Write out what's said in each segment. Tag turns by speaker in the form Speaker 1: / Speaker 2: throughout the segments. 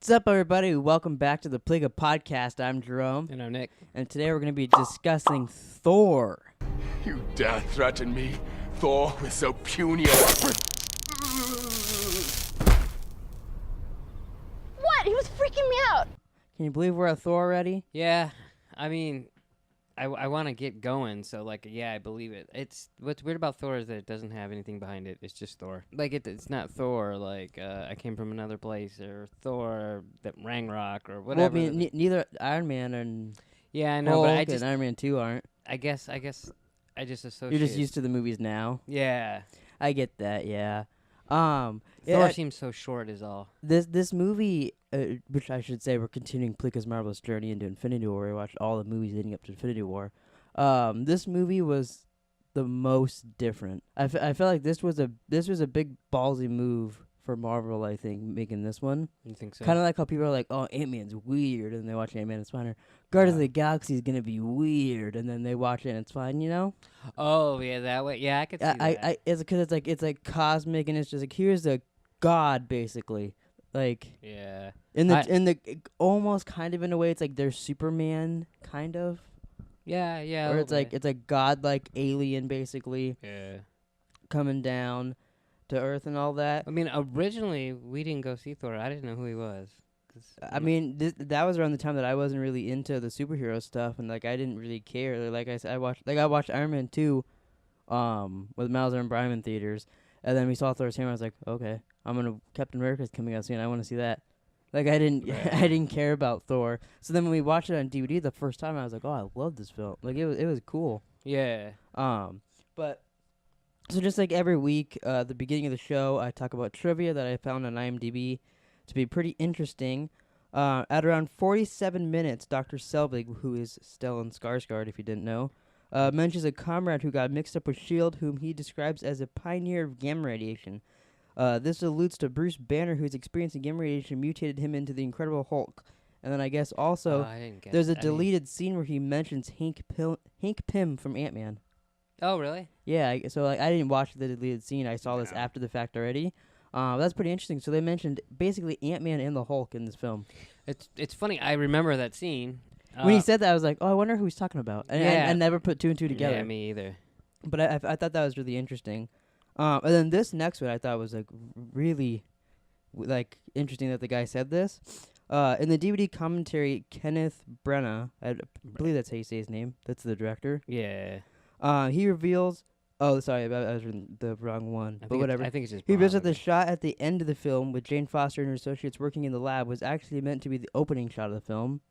Speaker 1: What's up, everybody? Welcome back to the Pleeka podcast. I'm Jerome.
Speaker 2: And I'm Nick.
Speaker 1: And today we're going to be discussing Thor.
Speaker 3: You dare threaten me, Thor, with so puny a weapon?
Speaker 4: What? He was freaking me out.
Speaker 1: Can you believe we're at Thor already?
Speaker 2: Yeah, I mean, I want to get going, so, I believe it. What's weird about Thor is that it doesn't have anything behind it. It's just Thor. It's not Thor, I came from another place, or Thor, that Ragnarok, or whatever.
Speaker 1: Well, I mean, neither Iron Man and
Speaker 2: yeah, I know,
Speaker 1: Hulk
Speaker 2: but I just,
Speaker 1: and Iron Man 2 aren't.
Speaker 2: I guess, I just associate.
Speaker 1: You're just used to the movies now.
Speaker 2: Yeah.
Speaker 1: I get that, yeah.
Speaker 2: Thor seems so short is all.
Speaker 1: This movie, which I should say we're continuing Pleeka's marvelous journey into Infinity War. We watched all the movies leading up to Infinity War. This movie was the most different. I feel like this was a big ballsy move for Marvel, I think, making this one.
Speaker 2: You think so?
Speaker 1: Kind of like how people are like, oh, Ant-Man's weird, and they watch Ant-Man and it's fine. Or Guardians of the Galaxy is going to be weird, and then they watch it and it's fine, you know?
Speaker 2: Oh, yeah, that way. Yeah, I could see that.
Speaker 1: It's because it's like cosmic, and it's just like, here's a god, basically. Like,
Speaker 2: yeah.
Speaker 1: in the almost kind of in a way, it's like they're Superman, kind of.
Speaker 2: Yeah.
Speaker 1: Or it's a god-like alien, basically,
Speaker 2: yeah.
Speaker 1: coming down to Earth and all that.
Speaker 2: I mean, originally, we didn't go see Thor. I didn't know who he was.
Speaker 1: I mean, that was around the time that I wasn't really into the superhero stuff, and I didn't really care. Like I said, I watched Iron Man 2, with Miles and Brian in theaters, and then we saw Thor's Hammer. I was like, okay, Captain America's coming out soon. I want to see that. I didn't care about Thor. So then when we watched it on DVD the first time, I was like, oh, I love this film. It was cool.
Speaker 2: Yeah.
Speaker 1: But so just like every week, the beginning of the show, I talk about trivia that I found on IMDb to be pretty interesting. At around 47 minutes, Dr. Selvig, who is Stellan Skarsgård, if you didn't know, mentions a comrade who got mixed up with S.H.I.E.L.D., whom he describes as a pioneer of gamma radiation. This alludes to Bruce Banner, whose experience in gamma radiation mutated him into the Incredible Hulk. And then I guess also, there's a deleted scene where he mentions Hank Pym from Ant-Man.
Speaker 2: Oh, really?
Speaker 1: Yeah, I didn't watch the deleted scene. I saw this after the fact already. That's pretty interesting. So they mentioned basically Ant-Man and the Hulk in this film.
Speaker 2: It's funny. I remember that scene.
Speaker 1: When he said that, I was like, oh, I wonder who he's talking about. And I never put two and two together.
Speaker 2: Yeah, me either.
Speaker 1: But I thought that was really interesting. And then this next one I thought was really interesting that the guy said this. In the DVD commentary, Kenneth Branagh, I believe that's how you say his name. That's the director.
Speaker 2: Yeah.
Speaker 1: He reveals. Oh, sorry, I was reading the wrong one. But whatever.
Speaker 2: I think it's just.
Speaker 1: He reveals that the shot at the end of the film with Jane Foster and her associates working in the lab was actually meant to be the opening shot of the film,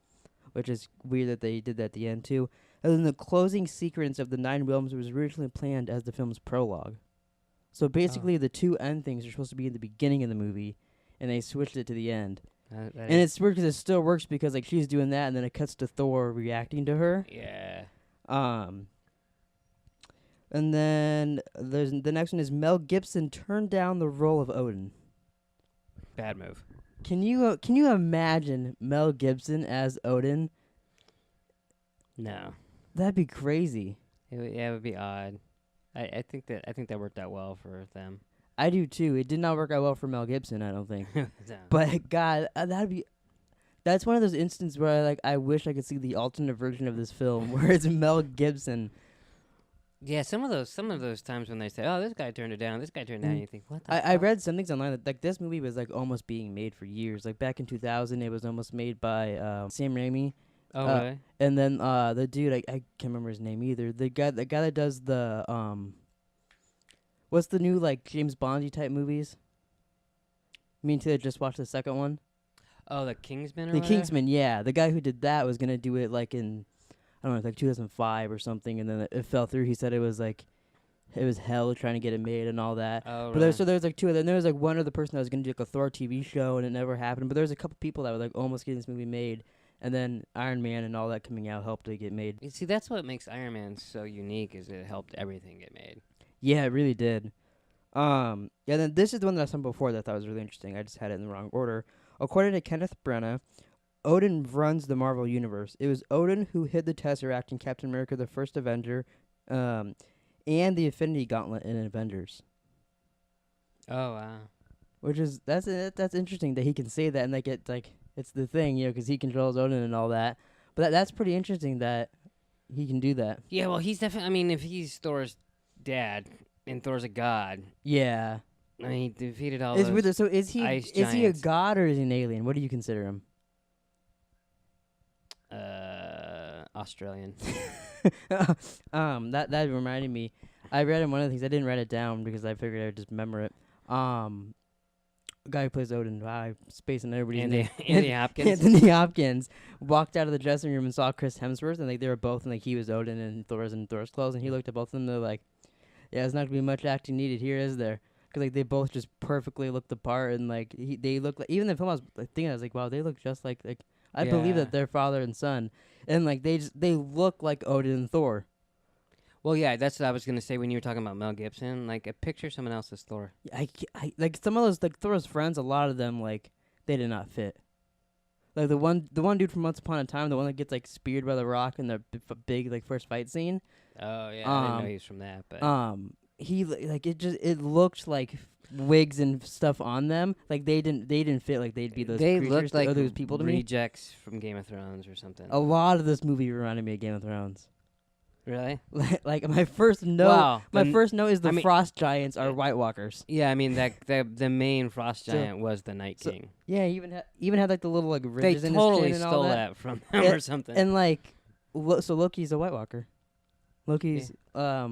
Speaker 1: which is weird that they did that at the end too. And then the closing sequence of the 9 realms was originally planned as the film's prologue. So basically, the two end things are supposed to be in the beginning of the movie, and they switched it to the end. And it's weird because it still works because she's doing that, and then it cuts to Thor reacting to her.
Speaker 2: Yeah.
Speaker 1: And then the next one is Mel Gibson turned down the role of Odin.
Speaker 2: Bad move.
Speaker 1: Can you imagine Mel Gibson as Odin?
Speaker 2: No.
Speaker 1: That'd be crazy.
Speaker 2: It would be odd. I think that worked out well for them.
Speaker 1: I do too. It did not work out well for Mel Gibson, I don't think.
Speaker 2: No.
Speaker 1: But God, that's one of those instances where I wish I could see the alternate version of this film where it's Mel Gibson.
Speaker 2: Yeah, some of those times when they say, "Oh, this guy turned it down," you think, "What the?"
Speaker 1: I read some things online that this movie was almost being made for years. Back in 2000, it was almost made by Sam Raimi.
Speaker 2: Oh, really?
Speaker 1: And then the dude, I can't remember his name either. The guy that does the what's the new James Bondy type movies? Me and Taylor just watched the second one.
Speaker 2: Oh, the Kingsman.
Speaker 1: The Kingsman, yeah. The guy who did that was gonna do it in, I don't know, 2005 or something, and then it fell through. He said it was hell trying to get it made and all that.
Speaker 2: Oh,
Speaker 1: but
Speaker 2: right.
Speaker 1: there was two of them. There was one other person that was gonna do a Thor TV show, and it never happened. But there was a couple people that were almost getting this movie made. And then Iron Man and all that coming out helped it get made.
Speaker 2: You see, that's what makes Iron Man so unique, is it helped everything get made.
Speaker 1: Yeah, it really did. Yeah, then this is the one that I saw before that I thought was really interesting. I just had it in the wrong order. According to Kenneth Branagh, Odin runs the Marvel Universe. It was Odin who hid the Tesseract in Captain America, the First Avenger, and the Infinity Gauntlet in Avengers.
Speaker 2: Oh, wow.
Speaker 1: Which is that's interesting that he can say that and it's the thing, because he controls Odin and all that. But that's pretty interesting that he can do that.
Speaker 2: Yeah, well, he's definitely. I mean, if he's Thor's dad and Thor's a god,
Speaker 1: Yeah.
Speaker 2: I mean, he defeated all
Speaker 1: Is
Speaker 2: those.
Speaker 1: with it, so is he
Speaker 2: ice
Speaker 1: is he a
Speaker 2: giants.
Speaker 1: god or is he an alien? What do you consider him?
Speaker 2: Australian.
Speaker 1: That reminded me. I read in one of the things. I didn't write it down because I figured I would just remember it. The guy who plays Odin, wow, spacing everybody's name.
Speaker 2: Anthony Hopkins.
Speaker 1: Anthony Hopkins walked out of the dressing room and saw Chris Hemsworth, and like they were both, and like he was Odin and Thor's in Thor's clothes, and he looked at both of them. They're like, "Yeah, there's not gonna be much acting needed here, is there?" Because like they both just perfectly looked the part, and like they look like, even the film I was thinking, I was like, wow, they look just like I believe
Speaker 2: Yeah.
Speaker 1: that they're father and son, and like they look like Odin and Thor.
Speaker 2: Well, yeah, that's what I was gonna say when you were talking about Mel Gibson. Like, picture someone else as Thor.
Speaker 1: I like some of those like Thor's friends. A lot of them like they did not fit. Like the one dude from Once Upon a Time, the one that gets like speared by the Rock in the big like first fight scene.
Speaker 2: Oh yeah, I didn't know he was from that. But
Speaker 1: He like it looked like wigs and stuff on them. Like they didn't fit. Like they'd be those
Speaker 2: they
Speaker 1: creatures
Speaker 2: looked like
Speaker 1: or those people to me.
Speaker 2: rejects from Game of Thrones or something.
Speaker 1: A lot of this movie reminded me of Game of Thrones.
Speaker 2: Really?
Speaker 1: Like my first note.
Speaker 2: Wow.
Speaker 1: My first note is the
Speaker 2: I mean-
Speaker 1: Frost Giants are White Walkers.
Speaker 2: Yeah, I mean the main frost
Speaker 1: So-
Speaker 2: giant was the Night
Speaker 1: so-
Speaker 2: King.
Speaker 1: Yeah, he even had like the little like
Speaker 2: They
Speaker 1: ridges in his
Speaker 2: totally
Speaker 1: chin and all
Speaker 2: stole
Speaker 1: that.
Speaker 2: that from them
Speaker 1: Yeah,
Speaker 2: or something.
Speaker 1: And like, so Loki's a White Walker. Loki's
Speaker 2: But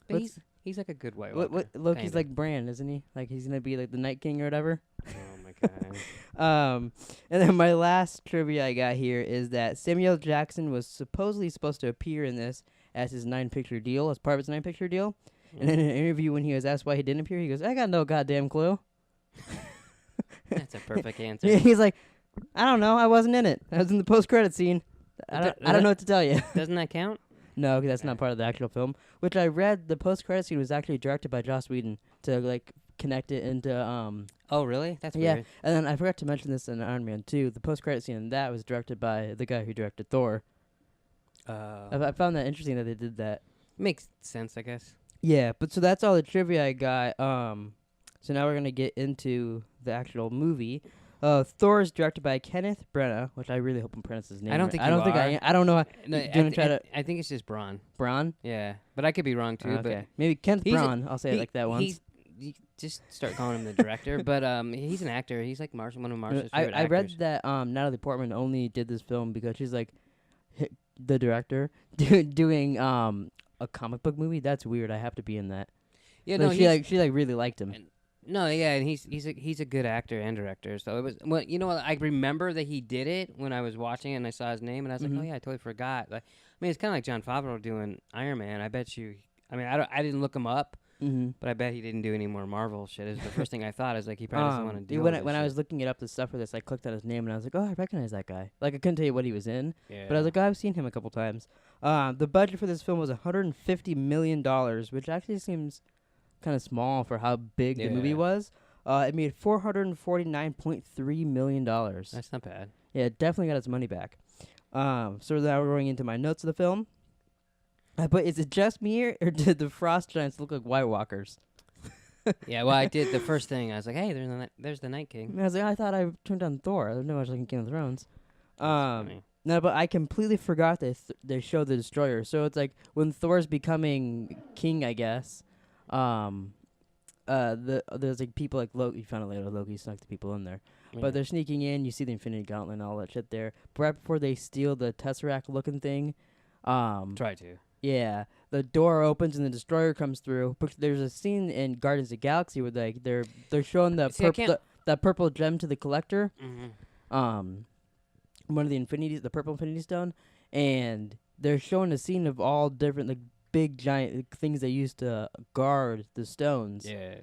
Speaker 1: what's-
Speaker 2: he's like a good White Walker.
Speaker 1: what Loki's
Speaker 2: kinda.
Speaker 1: like Bran, isn't he? Like he's gonna be like the Night King or whatever.
Speaker 2: Oh my god.
Speaker 1: And then my last trivia I got here is that Samuel Jackson was supposedly supposed to appear in this as his 9-picture deal, as part of his 9-picture deal. And then in an interview when he was asked why he didn't appear, he goes, "I got no goddamn clue."
Speaker 2: That's a perfect answer.
Speaker 1: Yeah, he's like, "I don't know. I wasn't in it. I was in the post-credit scene. I don't know what to tell you."
Speaker 2: Doesn't that count?
Speaker 1: No, 'cause that's not part of the actual film. Which I read the post-credit scene was actually directed by Joss Whedon to like connect it into
Speaker 2: Oh really? That's
Speaker 1: yeah.
Speaker 2: weird.
Speaker 1: And then I forgot to mention this in Iron Man 2. The post-credit scene in that was directed by the guy who directed Thor. I found that interesting that they did that.
Speaker 2: Makes sense, I guess.
Speaker 1: Yeah, but so that's all the trivia I got. So now we're gonna get into the actual movie. Thor is directed by Kenneth Branagh, which I really hope I'm pronouncing his name.
Speaker 2: I don't
Speaker 1: right.
Speaker 2: think
Speaker 1: I
Speaker 2: you
Speaker 1: don't think I
Speaker 2: are.
Speaker 1: am. I don't know.
Speaker 2: No,
Speaker 1: Do you wanna try to
Speaker 2: I think it's just Braun.
Speaker 1: Braun?
Speaker 2: Yeah, but I could be wrong too.
Speaker 1: Okay, maybe Kenneth
Speaker 2: he's a-
Speaker 1: Braun. I'll say it like that once.
Speaker 2: You just start calling him the director, but he's an actor. He's like one of Marshall's favorite
Speaker 1: I read
Speaker 2: actors.
Speaker 1: that Natalie Portman only did this film because she's like the director doing a comic book movie. That's weird. I have to be in that.
Speaker 2: Yeah,
Speaker 1: Like,
Speaker 2: no,
Speaker 1: she really liked him.
Speaker 2: no, yeah, and he's a good actor and director. So it was well, you know what? I remember that he did it when I was watching it and I saw his name and I was
Speaker 1: Mhm.
Speaker 2: like, oh yeah, I totally forgot. Like, I mean, it's kind of like Jon Favreau doing Iron Man. I bet you. I mean, I didn't look him up,
Speaker 1: Mm-hmm.
Speaker 2: but I bet he didn't do any more Marvel shit. Is the first thing I thought. Is like he probably doesn't want to do.
Speaker 1: when I was looking it up the stuff for this, I clicked on his name and I was like, oh, I recognize that guy. Like I couldn't tell you what he was in,
Speaker 2: yeah.
Speaker 1: but I was like, oh, I've seen him a couple times. The budget for this film was $150 million, which actually seems kind of small for how big the movie
Speaker 2: Yeah.
Speaker 1: was. It made $449.3 million.
Speaker 2: That's not bad.
Speaker 1: Yeah, it definitely got its money back. So now we're going into my notes of the film. But is it just me or did the Frost Giants look like White Walkers?
Speaker 2: Yeah, well, I did the first thing. I was like, hey, there's the Night King.
Speaker 1: And I was like, I thought I turned on Thor. I didn't know I was looking at Game of Thrones.
Speaker 2: That's funny.
Speaker 1: No, but I completely forgot they showed the Destroyer. So it's like when Thor's becoming king, I guess. There's like people like Loki. You found out later Loki snuck the people in there,
Speaker 2: Yeah.
Speaker 1: but they're sneaking in. You see the Infinity Gauntlet and all that shit there. But right before they steal the Tesseract looking thing,
Speaker 2: Try to.
Speaker 1: yeah, the door opens and the Destroyer comes through. But there's a scene in Guardians of the Galaxy where like they're showing the
Speaker 2: See, I can't-
Speaker 1: that purple gem to the Collector.
Speaker 2: Mm-hmm.
Speaker 1: One of the purple Infinity Stone, and they're showing a scene of all different like big giant things they used to guard the stones.
Speaker 2: Yeah,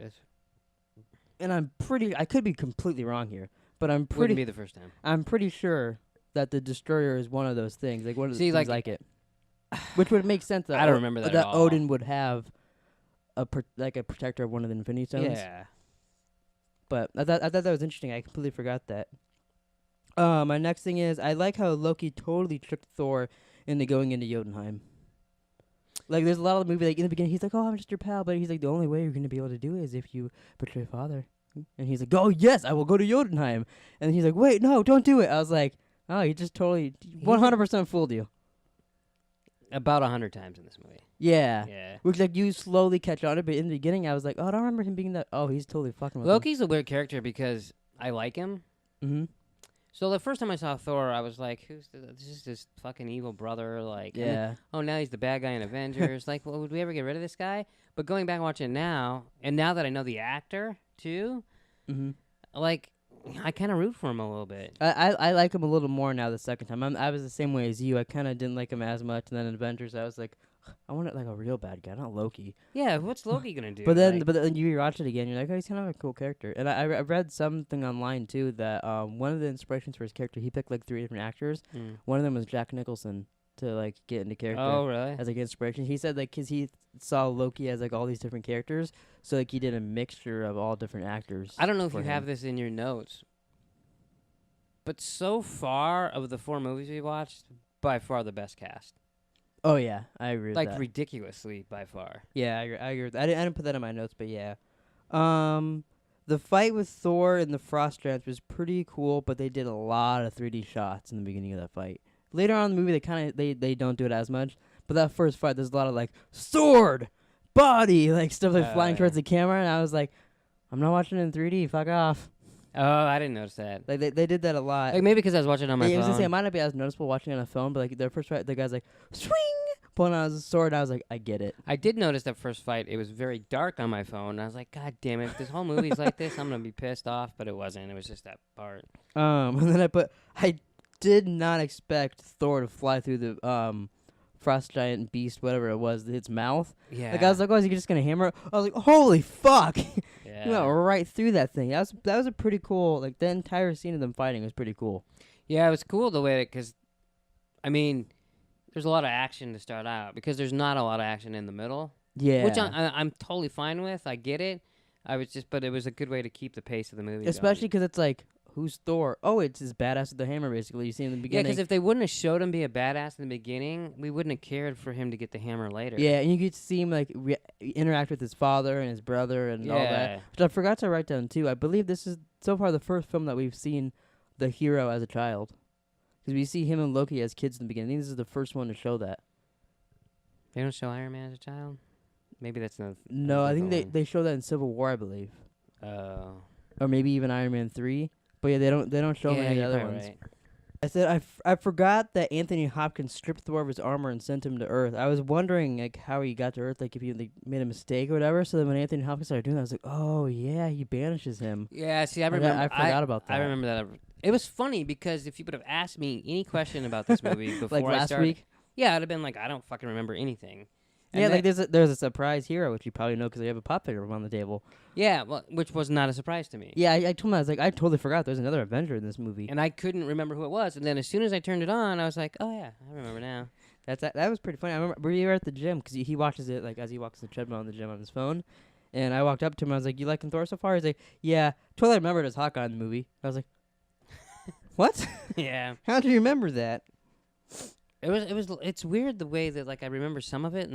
Speaker 1: And I could be completely wrong here, but
Speaker 2: wouldn't be the first time.
Speaker 1: I'm pretty sure that the Destroyer is one of those things, like one of the
Speaker 2: See,
Speaker 1: things
Speaker 2: like-
Speaker 1: like it, which would make sense. That
Speaker 2: I don't remember that at all.
Speaker 1: Odin would have a protector of one of the Infinity Stones.
Speaker 2: Yeah.
Speaker 1: But I thought that was interesting. I completely forgot that. My next thing is I like how Loki totally tricked Thor into going into Jotunheim. Like there's a lot of the movie like in the beginning he's like, oh, I'm just your pal, but he's like the only way you're gonna be able to do it is if you betray father. And he's like, oh, yes, I will go to Jotunheim. And he's like, wait, no, don't do it. I was like, oh, he just totally 100% fooled you.
Speaker 2: About 100 times in this movie.
Speaker 1: Yeah.
Speaker 2: Yeah.
Speaker 1: Which, like, you slowly catch on to it, but in the beginning, I was like, oh, I don't remember him being that. Oh, he's totally fucking with
Speaker 2: Loki's a weird character because I like him.
Speaker 1: Mm-hmm.
Speaker 2: So the first time I saw Thor, I was like, this is this fucking evil brother. Like,
Speaker 1: Yeah.
Speaker 2: oh, now he's the bad guy in Avengers. Like, well, would we ever get rid of this guy? But going back and watching it now, and now that I know the actor, too,
Speaker 1: Mm-hmm.
Speaker 2: like, I kind of root for him a little bit.
Speaker 1: I like him a little more now the second time. I was the same way as you. I kind of didn't like him as much. And then in Avengers, I was like, I want it like a real bad guy, not Loki.
Speaker 2: Yeah, what's Loki going to do?
Speaker 1: But then,
Speaker 2: Like,
Speaker 1: but then you rewatch it again, you're like, oh, he's kind of a cool character. And I read something online too that one of the inspirations for his character, he picked like 3 different actors. One of them was Jack Nicholson to like get into character.
Speaker 2: oh, really?
Speaker 1: As like inspiration. He said like 'cause he saw Loki as like all these different characters, so like he did a mixture of all different actors.
Speaker 2: I don't know if
Speaker 1: for
Speaker 2: you
Speaker 1: him.
Speaker 2: have this in your notes, but so far of the 4 movies we watched, by far the best cast.
Speaker 1: Oh yeah, I agree.
Speaker 2: Like
Speaker 1: with that.
Speaker 2: ridiculously by far.
Speaker 1: Yeah, I agree with that. I didn't put that in my notes, but yeah. The fight with Thor and the Frost Giants was pretty cool, but they did a lot of 3D shots in the beginning of that fight. Later on in the movie, they kind of they don't do it as much, but that first fight, there's a lot of like sword, body, like stuff like flying
Speaker 2: yeah.
Speaker 1: towards the camera, and I was like, I'm not watching it in 3D. Fuck off.
Speaker 2: Oh, I didn't notice that.
Speaker 1: Like they did that a lot.
Speaker 2: Like maybe because I was watching it on my
Speaker 1: Yeah, I was gonna say it
Speaker 2: phone.
Speaker 1: might not be as noticeable watching it on a phone, but like the first fight, the guy's like swing, pulling out his sword. And I was like, I get it.
Speaker 2: I did notice that first fight. It was very dark on my phone. And I was like, God damn it! If this whole movie's like this, I'm gonna be pissed off. But it wasn't. It was just that part.
Speaker 1: And then I did not expect Thor to fly through the frost giant beast, whatever it was, its mouth.
Speaker 2: Yeah.
Speaker 1: Like I was like, oh, is he just gonna hammer it? I was like, holy fuck!
Speaker 2: yeah.
Speaker 1: He went right through that thing. That was a pretty cool. Like the entire scene of them fighting was pretty cool.
Speaker 2: Yeah, it was cool the way because, I mean, there's a lot of action to start out because there's not a lot of action in the middle.
Speaker 1: Yeah.
Speaker 2: Which I'm totally fine with. I get it. But it was a good way to keep the pace of the movie.
Speaker 1: Especially because it's like, who's Thor? Oh, it's his badass with the hammer, basically. You see in the
Speaker 2: Yeah,
Speaker 1: beginning.
Speaker 2: because if they wouldn't have showed him be a badass in the beginning, we wouldn't have cared for him to get the hammer later.
Speaker 1: Yeah, and you get to see him like interact with his father and his brother and all that.
Speaker 2: Yeah.
Speaker 1: Which I forgot to write down too. I believe this is so far the first film that we've seen the hero as a child. Because we see him and Loki as kids in the beginning. I think this is the first one to show that.
Speaker 2: They don't show Iron Man as a child? Maybe that's not.
Speaker 1: No, I think
Speaker 2: one.
Speaker 1: they show that in Civil War, I believe,
Speaker 2: Oh.
Speaker 1: or maybe even Iron Man 3. But yeah, they don't show
Speaker 2: Yeah,
Speaker 1: any
Speaker 2: you're
Speaker 1: other
Speaker 2: probably
Speaker 1: ones.
Speaker 2: right.
Speaker 1: I said I forgot that Anthony Hopkins stripped Thor of his armor and sent him to Earth. I was wondering like how he got to Earth, like if he like, made a mistake or whatever. So then when Anthony Hopkins started doing that, I was like, oh yeah, he banishes him.
Speaker 2: Yeah, see, I
Speaker 1: Like,
Speaker 2: remember.
Speaker 1: I forgot about that.
Speaker 2: I remember that. It was funny because if you would have asked me any question about this movie before
Speaker 1: Like
Speaker 2: I
Speaker 1: last
Speaker 2: started,
Speaker 1: week.
Speaker 2: yeah, I'd have been like, I don't fucking remember anything. And
Speaker 1: Yeah,
Speaker 2: that-
Speaker 1: like there's a surprise hero, which you probably know because they have a pop figure on the table.
Speaker 2: yeah, well, which was not a surprise to me.
Speaker 1: Yeah, I told him, I was like, I totally forgot there's another Avenger in this movie.
Speaker 2: And I couldn't remember who it was. And then as soon as I turned it on, I was like, oh yeah, I remember now.
Speaker 1: That was pretty funny. I remember we were at the gym because he watches it like as he walks the treadmill in the gym on his phone. And I walked up to him. I was like, "You liking Thor so far?" He's like, "Yeah." Totally remembered as Hawkeye in the movie. I was like, "What?
Speaker 2: Yeah.
Speaker 1: How do you remember that?"
Speaker 2: It's weird the way that like I remember some of it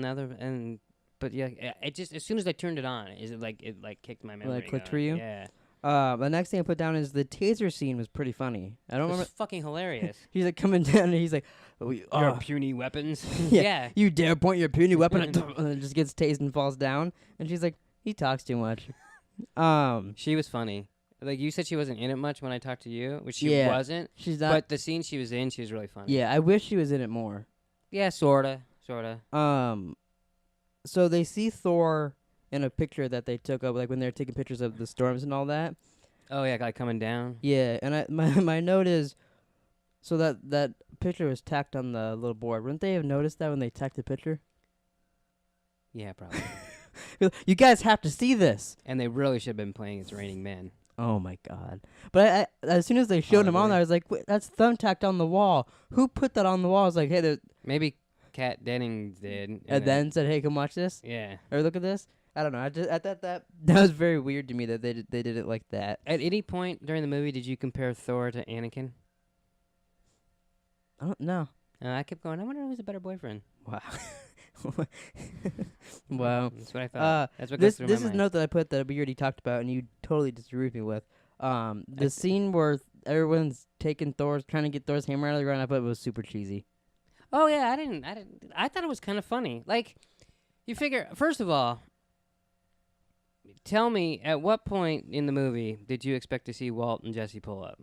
Speaker 2: but yeah, it just as soon as I turned it on, it kicked my memory.
Speaker 1: clicked
Speaker 2: going.
Speaker 1: for you?
Speaker 2: Yeah.
Speaker 1: The next thing I put down is the taser scene was pretty funny. I don't
Speaker 2: It was
Speaker 1: remember.
Speaker 2: fucking hilarious.
Speaker 1: He's like coming down and he's like,
Speaker 2: Your puny weapons.
Speaker 1: Yeah.
Speaker 2: yeah.
Speaker 1: "You dare point your puny weapon?" And then just gets tased and falls down. And she's like, "He talks too much."
Speaker 2: She was funny. Like you said, she wasn't in it much when I talked to you, which she
Speaker 1: Yeah.
Speaker 2: wasn't.
Speaker 1: She's not.
Speaker 2: But the scene she was in, she was really funny.
Speaker 1: Yeah, I wish she was in it more.
Speaker 2: Yeah, sorta.
Speaker 1: So they see Thor in a picture that they took of, like when they're taking pictures of the storms and all that.
Speaker 2: Oh yeah, like coming down.
Speaker 1: Yeah, and my note is, so that picture was tacked on the little board. Wouldn't they have noticed that when they tacked the picture?
Speaker 2: Yeah, probably.
Speaker 1: You guys have to see this.
Speaker 2: And they really should have been playing as Raining Men.
Speaker 1: Oh my god! But I as soon as they showed him on there, I was like, wait, that's thumbtacked on the wall. Who put that on the wall? I was like, hey, there's.
Speaker 2: Maybe Kat Dennings did.
Speaker 1: And then said, "Hey, come watch this."
Speaker 2: Yeah.
Speaker 1: Or look at this. I don't know. I thought that was very weird to me that they did it like that.
Speaker 2: At any point during the movie, did you compare Thor to Anakin?
Speaker 1: I don't know.
Speaker 2: I kept going, I wonder who's a better boyfriend.
Speaker 1: Wow. Wow.
Speaker 2: That's what I thought. That's what
Speaker 1: This
Speaker 2: goes through
Speaker 1: this
Speaker 2: my
Speaker 1: is a
Speaker 2: mind.
Speaker 1: note that I put that we already talked about, and you totally disagree with me with. The scene where everyone's taking trying to get Thor's hammer out of the ground, I thought it was super cheesy.
Speaker 2: Oh yeah, I thought it was kind of funny. Like, you figure, first of all, tell me at what point in the movie did you expect to see Walt and Jesse pull up?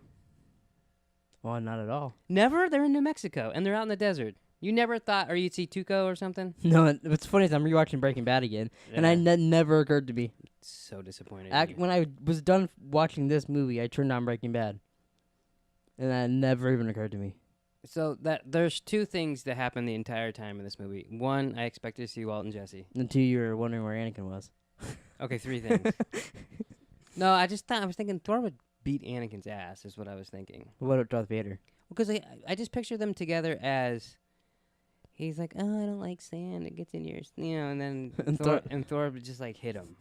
Speaker 1: Well, not at all.
Speaker 2: Never. They're in New Mexico and they're out in the desert. You never thought, or you'd see Tuco or something?
Speaker 1: No, what's funny is I'm rewatching Breaking Bad again, and I never occurred to me.
Speaker 2: So disappointed. in you.
Speaker 1: When I was done watching this movie, I turned on Breaking Bad, and that never even occurred to me.
Speaker 2: So there's two things that happen the entire time in this movie. One, I expected to see Walt and Jesse.
Speaker 1: Until you were wondering where Anakin was.
Speaker 2: Okay, three things. No, I was thinking Thor would beat Anakin's ass. Is what I was thinking.
Speaker 1: What about Darth Vader?
Speaker 2: Because I just picture them together as he's like, oh, I don't like sand. It gets in your, and then Thor would just like hit him,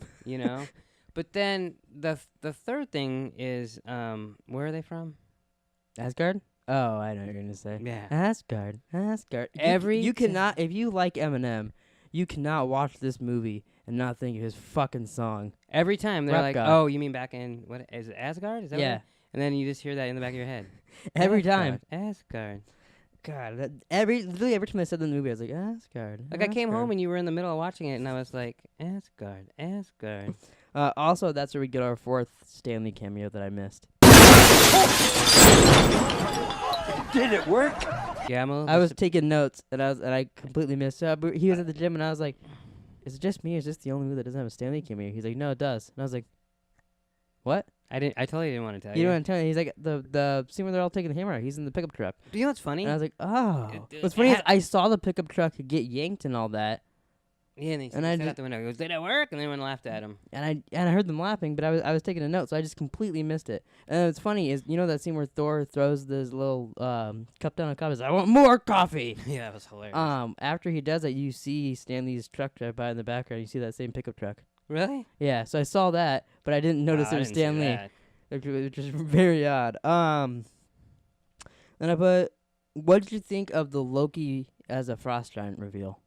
Speaker 2: But then the third thing is, where are they from?
Speaker 1: Asgard? Oh, I know what you're gonna say.
Speaker 2: Yeah.
Speaker 1: Asgard. You cannot, if you like Eminem, you cannot watch this movie and not think of his fucking song.
Speaker 2: Every time they're
Speaker 1: Rap
Speaker 2: like,
Speaker 1: God.
Speaker 2: oh, you mean back in, what is it, Asgard? Is that
Speaker 1: Yeah.
Speaker 2: what and then you just hear that in the back of your head.
Speaker 1: Every time.
Speaker 2: Asgard.
Speaker 1: God, literally every time I said the movie, I was like, Asgard.
Speaker 2: Like I came home
Speaker 1: Asgard.
Speaker 2: and you were in the middle of watching it, and I was like, Asgard.
Speaker 1: Also, that's where we get our fourth Stanley cameo that I missed.
Speaker 3: Did it work?
Speaker 2: Gamma.
Speaker 1: I was taking notes, and I completely missed it. But he was at the gym, and I was like, "Is it just me? Is this the only movie that doesn't have a Stanley cameo?" He's like, "No, it does." And I was like, "What?"
Speaker 2: I totally didn't want to tell
Speaker 1: You
Speaker 2: you.
Speaker 1: don't want to tell me? He's like, the scene where they're all taking the hammer out. He's in the pickup truck,
Speaker 2: Do you know what's funny?
Speaker 1: and I was like, "Oh."
Speaker 2: It
Speaker 1: What's funny is
Speaker 2: ha-
Speaker 1: I saw the pickup truck get yanked and all that,
Speaker 2: Yeah, and he
Speaker 1: and I
Speaker 2: sat
Speaker 1: just-
Speaker 2: out the window. He goes, "Did it work?" And everyone laughed at him.
Speaker 1: and I heard them laughing, but I was taking a note, so I just completely missed it. And what's funny is that scene where Thor throws this little cup down a cup. He's like, "I want more coffee."
Speaker 2: Yeah, that was hilarious.
Speaker 1: After he does it, you see Stanley's truck drive by in the background. You see that same pickup truck.
Speaker 2: Really?
Speaker 1: Yeah, so I saw that, but I didn't notice
Speaker 2: Oh,
Speaker 1: it
Speaker 2: I
Speaker 1: was
Speaker 2: didn't see
Speaker 1: Stan Lee,
Speaker 2: that.
Speaker 1: which is very odd. Then I put, what did you think of the Loki as a frost giant reveal?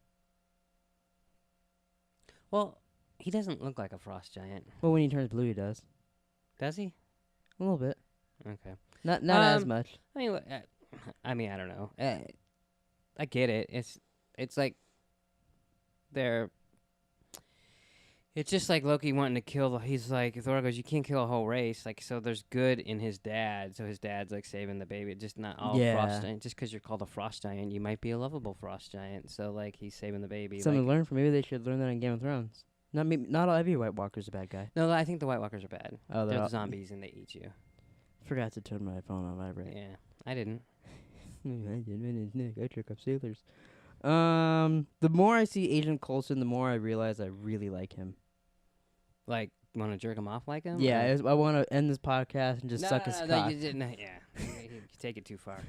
Speaker 2: Well, he doesn't look like a frost giant,
Speaker 1: Well, when he turns blue, he does
Speaker 2: does he?
Speaker 1: a little bit,
Speaker 2: Okay.
Speaker 1: not as
Speaker 2: Um,
Speaker 1: much.
Speaker 2: I mean, I don't know. I get it. It's like they're. It's just like Loki wanting to kill. He's like, Thor goes, you can't kill a whole race. Like, so there's good in his dad. So his dad's like saving the baby. Just not all frost giant. Just because you're called a frost giant, you might be a lovable frost giant. So like, he's saving the baby.
Speaker 1: Something to learn from. Maybe they should learn that in Game of Thrones. Not all every White Walker's a bad guy.
Speaker 2: No, I think the White Walkers are bad.
Speaker 1: Oh,
Speaker 2: They're
Speaker 1: all-
Speaker 2: the zombies and they eat you.
Speaker 1: Forgot to turn my phone on vibrate.
Speaker 2: Yeah, I didn't.
Speaker 1: I trick up sailors. The more I see Agent Coulson, the more I realize I really like him.
Speaker 2: Like, want to jerk him off like him?
Speaker 1: Yeah,
Speaker 2: or-
Speaker 1: I want to end this podcast and just suck his cock.
Speaker 2: you didn't. Yeah, you take it too far.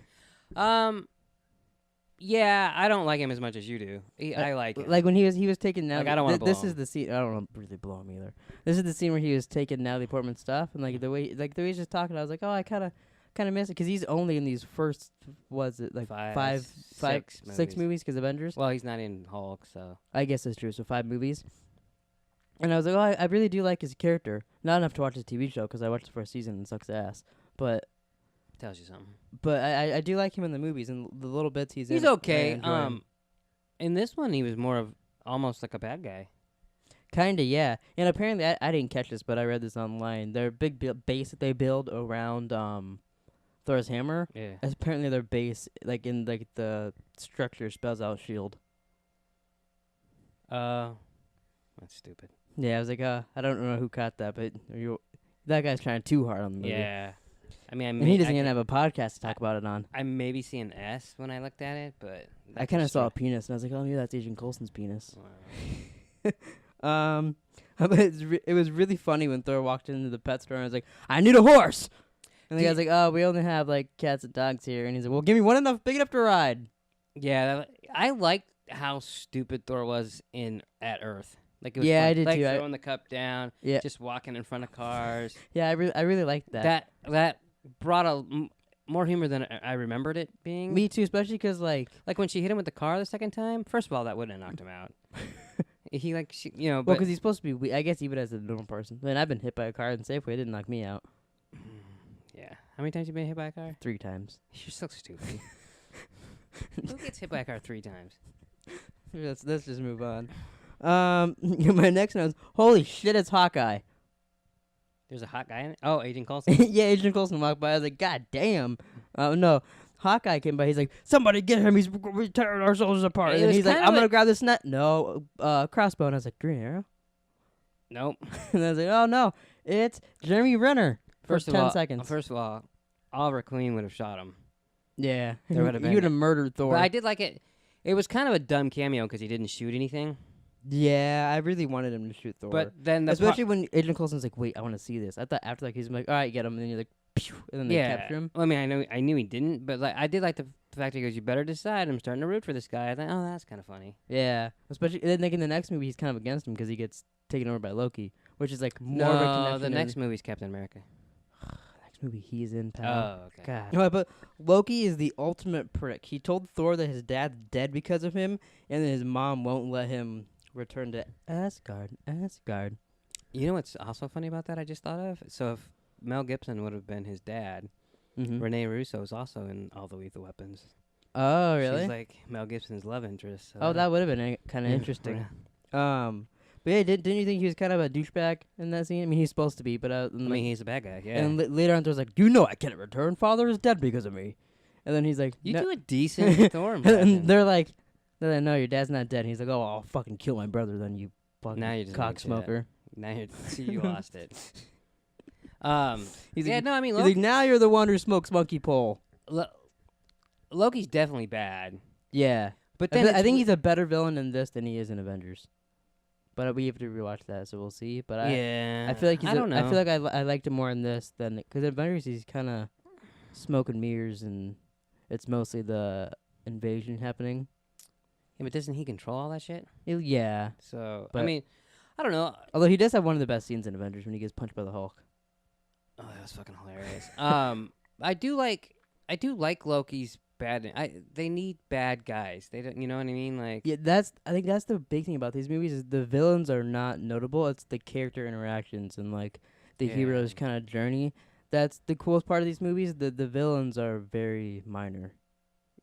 Speaker 2: Yeah, I don't like him as much as you do. I like him.
Speaker 1: Like when he was taking now.
Speaker 2: Like, I don't wanna blow
Speaker 1: This
Speaker 2: him.
Speaker 1: is the scene. I don't really blow him either. This is the scene where he was taking Natalie Portman's stuff, and the way he's just talking, I was like, oh, I kind of miss it because he's only in these first, was it like five, six movies? Because Avengers.
Speaker 2: Well, he's not in Hulk, so.
Speaker 1: I guess that's true. So 5 movies. And I was like, oh, I really do like his character. Not enough to watch his TV show because I watched the first season and it sucks ass. But
Speaker 2: Tells you something.
Speaker 1: I do like him in the movies and the little bits he's in.
Speaker 2: He's okay.
Speaker 1: I enjoy him.
Speaker 2: In this one, he was more of almost like a bad guy.
Speaker 1: Kinda, yeah. And apparently, I didn't catch this, but I read this online. Their big base that they build around Thor's hammer.
Speaker 2: Yeah.
Speaker 1: Apparently, their base, like in like the structure, spells out shield.
Speaker 2: That's stupid.
Speaker 1: Yeah, I was like, I don't know who caught that, but that guy's trying too hard on the movie.
Speaker 2: Yeah. I mean,
Speaker 1: And he doesn't even have a podcast to talk about it on.
Speaker 2: I maybe see an S when I looked at it, but
Speaker 1: I kind of saw a penis, and I was like, oh, maybe that's Agent Coulson's penis.
Speaker 2: Wow.
Speaker 1: But it was really funny when Thor walked into the pet store and was like, I need a horse! And the guy's like, oh, we only have, like, cats and dogs here. And he's like, well, give me one big enough to ride.
Speaker 2: Yeah, I liked how stupid Thor was at Earth. Like, it was
Speaker 1: Yeah,
Speaker 2: fun.
Speaker 1: I did
Speaker 2: like,
Speaker 1: too.
Speaker 2: throwing the cup down,
Speaker 1: Yeah.
Speaker 2: just walking in front of cars.
Speaker 1: Yeah, I really liked that.
Speaker 2: That brought more humor than I remembered it being.
Speaker 1: Me too, especially because like
Speaker 2: Like when she hit him with the car the second time. First of all, that wouldn't have knocked him out. He like
Speaker 1: well,
Speaker 2: but
Speaker 1: because he's supposed to be. I guess even as a normal person. I mean, I've been hit by a car in Safeway. It didn't knock me out.
Speaker 2: yeah. How many times you been hit by a car?
Speaker 1: 3 times.
Speaker 2: You're so stupid. Who gets hit by a car 3 times?
Speaker 1: Let's just move on. My next one is holy shit, it's Hawkeye.
Speaker 2: There's a hot guy in it. Oh, Agent Coulson.
Speaker 1: Yeah, Agent Coulson walked by. I was like, God damn. No, Hawkeye came by. He's like, somebody get him. We're tearing our soldiers apart.
Speaker 2: It
Speaker 1: And
Speaker 2: was
Speaker 1: he's like,
Speaker 2: kind
Speaker 1: I'm
Speaker 2: of
Speaker 1: gonna grab this net. No, crossbow. And I was like, Green Arrow.
Speaker 2: Nope.
Speaker 1: And I was like, oh no, it's Jeremy Renner.
Speaker 2: First of
Speaker 1: 10
Speaker 2: all,
Speaker 1: seconds.
Speaker 2: First of all, Oliver Queen would have shot him.
Speaker 1: Yeah,
Speaker 2: There would have
Speaker 1: he
Speaker 2: been-
Speaker 1: would have murdered Thor.
Speaker 2: But I did like it. It was kind of a dumb cameo because he didn't shoot anything.
Speaker 1: Yeah, I really wanted him to shoot Thor.
Speaker 2: But then the
Speaker 1: especially when Agent Coulson's like, wait, I want to see this. I thought after like he's like, all right, get him, and then you're like, pew, and then they capture him.
Speaker 2: Well, I mean, I knew he didn't, but like I did like the fact that he goes, "You better decide." I'm starting to root for this guy. I thought, oh, that's kind of funny.
Speaker 1: Yeah, especially and then like in the next movie, he's kind of against him because he gets taken over by Loki, which is like more of a
Speaker 2: No,
Speaker 1: connection.
Speaker 2: the next movie's Captain America.
Speaker 1: next movie he's in. Pal.
Speaker 2: Oh, okay.
Speaker 1: God. No, but Loki is the ultimate prick. He told Thor that his dad's dead because of him, and then his mom won't let him return to Asgard. Asgard.
Speaker 2: You know what's also funny about that? I just thought of. So if Mel Gibson would have been his dad,
Speaker 1: Mm-hmm.
Speaker 2: Renee Russo is also in all the Lethal Weapons.
Speaker 1: Oh, really?
Speaker 2: She's like Mel Gibson's love interest. So
Speaker 1: Oh, that would have been kind of
Speaker 2: yeah,
Speaker 1: interesting.
Speaker 2: yeah.
Speaker 1: But yeah, didn't you think he was kind of a douchebag in that scene? I mean, he's supposed to be, but
Speaker 2: I mean, he's a bad guy. Yeah.
Speaker 1: and later on, Thor's like, "You know, I can't return. Father is dead because of me." And then he's like,
Speaker 2: you
Speaker 1: "No."
Speaker 2: do a decent Thor
Speaker 1: And
Speaker 2: impression.
Speaker 1: they're like, "No, your dad's not dead." And he's like, "Oh, I'll fucking kill my brother then, you fucking
Speaker 2: Now you're just
Speaker 1: cock
Speaker 2: making shit up.
Speaker 1: smoker."
Speaker 2: Now you lost it.
Speaker 1: He's
Speaker 2: yeah,
Speaker 1: like,
Speaker 2: no, I mean,
Speaker 1: he's like, "Now you're the one who smokes monkey pole."
Speaker 2: Loki's definitely bad.
Speaker 1: Yeah,
Speaker 2: But
Speaker 1: I,
Speaker 2: then
Speaker 1: I
Speaker 2: it's
Speaker 1: think
Speaker 2: w-
Speaker 1: he's a better villain in this than he is in Avengers. But we have to rewatch that, so we'll see. But
Speaker 2: yeah.
Speaker 1: I feel like
Speaker 2: I don't know.
Speaker 1: I feel like I liked him more in this than because in Avengers he's kind of smoke and mirrors, and it's mostly the invasion happening.
Speaker 2: Yeah, but doesn't he control all that shit?
Speaker 1: Yeah,
Speaker 2: So I
Speaker 1: But-
Speaker 2: mean, I don't know.
Speaker 1: although he does have one of the best scenes in Avengers when he gets punched by the Hulk.
Speaker 2: Oh, that was fucking hilarious. I do like Loki's bad. They need bad guys. They don't. You know what I mean? Like.
Speaker 1: Yeah, I think that's the big thing about these movies is the villains are not notable. It's the character interactions and like the
Speaker 2: Yeah.
Speaker 1: hero's kind of journey. That's the coolest part of these movies. The villains are very minor.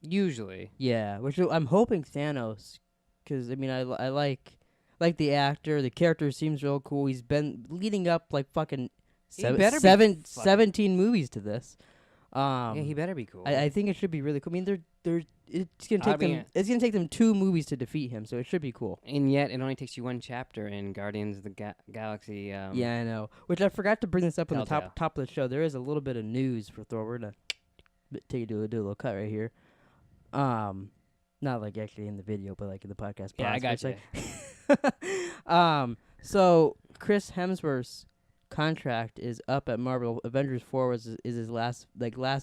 Speaker 2: Usually.
Speaker 1: Yeah, which I'm hoping Thanos, because I mean I like the actor. The character seems real cool. He's been leading up like fucking
Speaker 2: He better be fucking-
Speaker 1: 17 movies to this.
Speaker 2: Yeah, he better be cool.
Speaker 1: I think it should be really cool. I mean, it's gonna
Speaker 2: I
Speaker 1: take them.
Speaker 2: mean-
Speaker 1: It's gonna take them 2 movies to defeat him, so it should be cool.
Speaker 2: And yet, it only takes you one chapter in Guardians of the Galaxy.
Speaker 1: Yeah, I know. Which I forgot to bring this up on the
Speaker 2: Telltale.
Speaker 1: top of the show. There is a little bit of news for Thor. We're gonna take you to do a little cut right here. Not like actually in the video, but like in the podcast.
Speaker 2: Yeah, I
Speaker 1: box,
Speaker 2: got
Speaker 1: it's so Chris Hemsworth's contract is up at Marvel. Avengers 4 is his last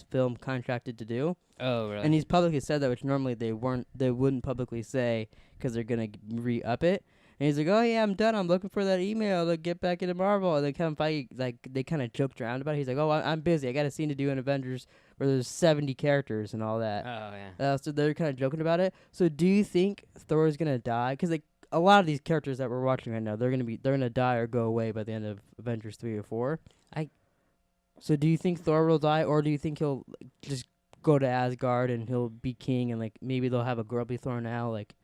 Speaker 1: film contracted to do.
Speaker 2: Oh, really?
Speaker 1: And he's publicly said that, which normally they wouldn't publicly say because they're gonna re-up it. And he's like, "Oh yeah, I'm done. I'm looking for that email to get back into Marvel." And then Kevin Feige, like, they kind of joked around about it. He's like, "Oh, I'm busy. I got a scene to do in Avengers where there's 70 characters and all that."
Speaker 2: Oh, yeah.
Speaker 1: So they're kind of joking about it. So do you think Thor is gonna die? Because like a lot of these characters that we're watching right now, they're gonna die or go away by the end of Avengers 3 or 4. So do you think Thor will die, or do you think he'll just go to Asgard and he'll be king, and like maybe they'll have a grubby Thor now, like,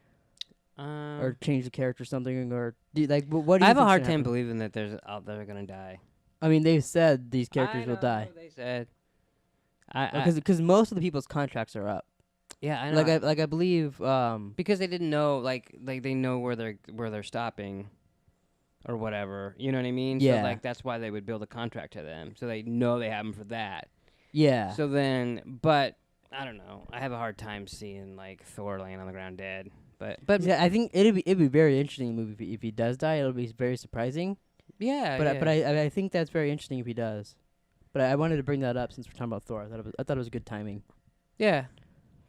Speaker 1: or change the character or something, or what do you?
Speaker 2: I have a
Speaker 1: think's
Speaker 2: hard
Speaker 1: gonna
Speaker 2: time
Speaker 1: happen?
Speaker 2: believing that they're gonna die.
Speaker 1: I mean, they've said these
Speaker 2: I
Speaker 1: characters will
Speaker 2: know,
Speaker 1: die
Speaker 2: They said. I
Speaker 1: because most of the people's contracts are up.
Speaker 2: yeah, I know.
Speaker 1: I believe
Speaker 2: because they didn't know, like they know where they're stopping, or whatever. You know what I mean?
Speaker 1: Yeah.
Speaker 2: So like that's why they would build a contract to them, so they know they have them for that.
Speaker 1: yeah.
Speaker 2: So then, but I don't know. I have a hard time seeing like Thor laying on the ground dead. But
Speaker 1: Yeah, I think it'd be very interesting movie if he does die. It'll be very surprising.
Speaker 2: yeah,
Speaker 1: But I think that's very interesting if he does. But I wanted to bring that up since we're talking about Thor. I thought it was good timing.
Speaker 2: yeah.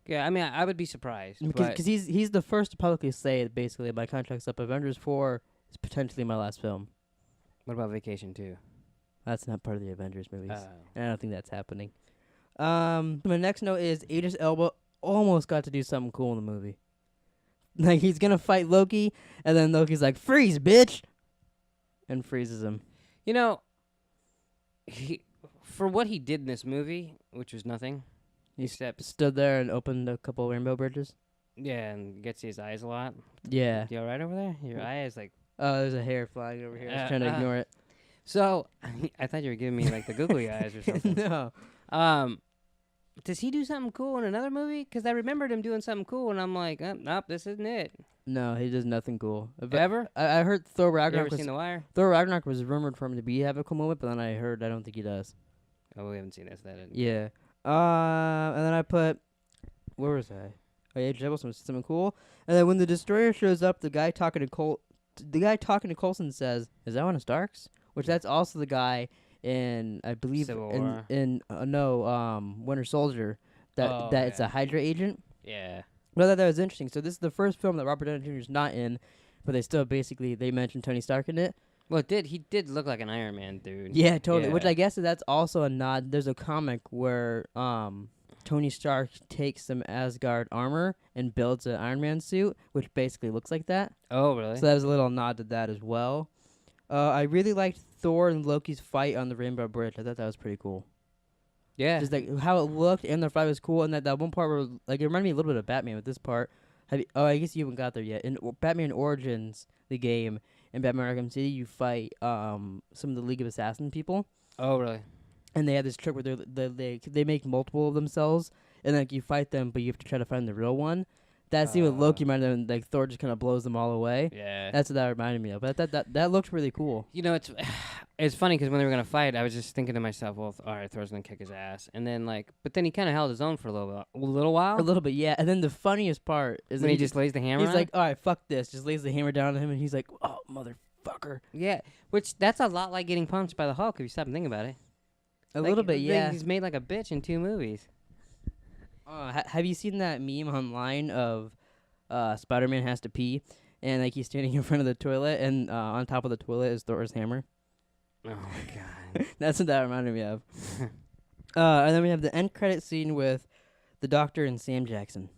Speaker 2: I mean, I would be surprised. But
Speaker 1: Because he's the first to publicly say basically my contract's up. Avengers 4 is potentially my last film.
Speaker 2: what about Vacation 2?
Speaker 1: That's not part of the Avengers movies,
Speaker 2: Oh.
Speaker 1: and I don't think that's happening. My next note is Idris Elba almost got to do something cool in the movie. Like, he's gonna fight Loki, and then Loki's like, "Freeze, bitch!" and freezes him.
Speaker 2: You know, for what he did in this movie, which was nothing,
Speaker 1: He
Speaker 2: except
Speaker 1: stood there and opened a couple rainbow bridges.
Speaker 2: yeah, and gets his eyes a lot.
Speaker 1: Yeah.
Speaker 2: You all right over there? Your eye is like.
Speaker 1: Oh, there's a hair flying over here. I was trying to ignore it.
Speaker 2: So, I thought you were giving me like the googly eyes or something.
Speaker 1: No.
Speaker 2: Does he do something cool in another movie? Because I remembered him doing something cool, and I'm like, nope, this isn't it.
Speaker 1: No, he does nothing cool. But
Speaker 2: Ever?
Speaker 1: I heard Thor
Speaker 2: You
Speaker 1: Ragnarok
Speaker 2: ever seen The Wire?
Speaker 1: Thor Ragnarok was rumored for him to have a cool moment, but then I heard I don't think he does.
Speaker 2: Oh, we haven't seen this. That didn't.
Speaker 1: Yeah. And then I put, where was I? Oh yeah, Jebel something cool. And then when the destroyer shows up, the guy talking to Coulson says, "Is that one of Stark's?" Which that's also the guy in, I believe,
Speaker 2: Civil
Speaker 1: in
Speaker 2: War.
Speaker 1: Winter Soldier. That it's a Hydra agent.
Speaker 2: Yeah.
Speaker 1: But I thought that was interesting. So this is the first film that Robert Downey Jr. is not in, but they still they mentioned Tony Stark in it.
Speaker 2: Well, he did look like an Iron Man dude.
Speaker 1: Yeah, totally.
Speaker 2: Yeah.
Speaker 1: Which I guess that's also a nod. There's a comic where Tony Stark takes some Asgard armor and builds an Iron Man suit, which basically looks like that.
Speaker 2: Oh, really?
Speaker 1: So that was a little nod to that as well. I really liked Thor and Loki's fight on the Rainbow Bridge. I thought that was pretty cool.
Speaker 2: Yeah.
Speaker 1: Just like how it looked and the fight was cool, and that one part where like it reminded me a little bit of Batman with this part. I guess you haven't got there yet. In Batman Origins, the game, in Batman Arkham City, you fight some of the League of Assassin people,
Speaker 2: Oh, really?
Speaker 1: and they have this trick where they make multiple of themselves, and like you fight them, but you have to try to find the real one. That scene with Loki reminded me, like Thor just kind of blows them all away.
Speaker 2: Yeah.
Speaker 1: That's what that reminded me of. But that looked really cool.
Speaker 2: You know, it's funny because when they were gonna fight, I was just thinking to myself, well, all right, Thor's gonna kick his ass, and then but then he kind of held his own for a little while.
Speaker 1: A little bit, yeah. And then the funniest part is
Speaker 2: when
Speaker 1: that
Speaker 2: he just lays the hammer.
Speaker 1: he's
Speaker 2: on
Speaker 1: like,
Speaker 2: it?
Speaker 1: all right, fuck this. Just lays the hammer down on him, and he's like, oh motherfucker.
Speaker 2: Yeah, which that's a lot like getting punched by the Hulk if you stop and think about it.
Speaker 1: A little bit, yeah.
Speaker 2: He's made like a bitch in 2 movies.
Speaker 1: Have you seen that meme online of Spider-Man has to pee, and like he's standing in front of the toilet, and on top of the toilet is Thor's hammer?
Speaker 2: Oh my god.
Speaker 1: That's what that reminded me of. And then we have the end credit scene with the Doctor and Sam Jackson,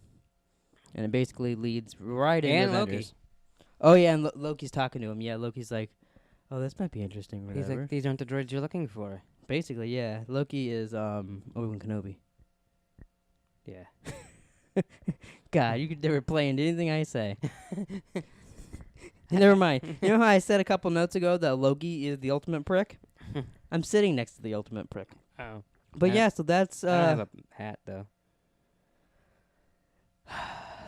Speaker 1: and it basically leads right into
Speaker 2: And
Speaker 1: Avengers.
Speaker 2: Loki.
Speaker 1: Oh yeah, and Loki's talking to him. Yeah, Loki's like, "Oh, this might be interesting." Whatever.
Speaker 2: He's like, these aren't the droids you're looking for.
Speaker 1: Basically, yeah. Loki is Obi-Wan Kenobi.
Speaker 2: Yeah.
Speaker 1: God, you could never play into anything I say. Never mind. You know how I said a couple notes ago that Loki is the ultimate prick? I'm sitting next to the ultimate prick.
Speaker 2: Oh.
Speaker 1: But yeah, so that's
Speaker 2: I don't have a hat though.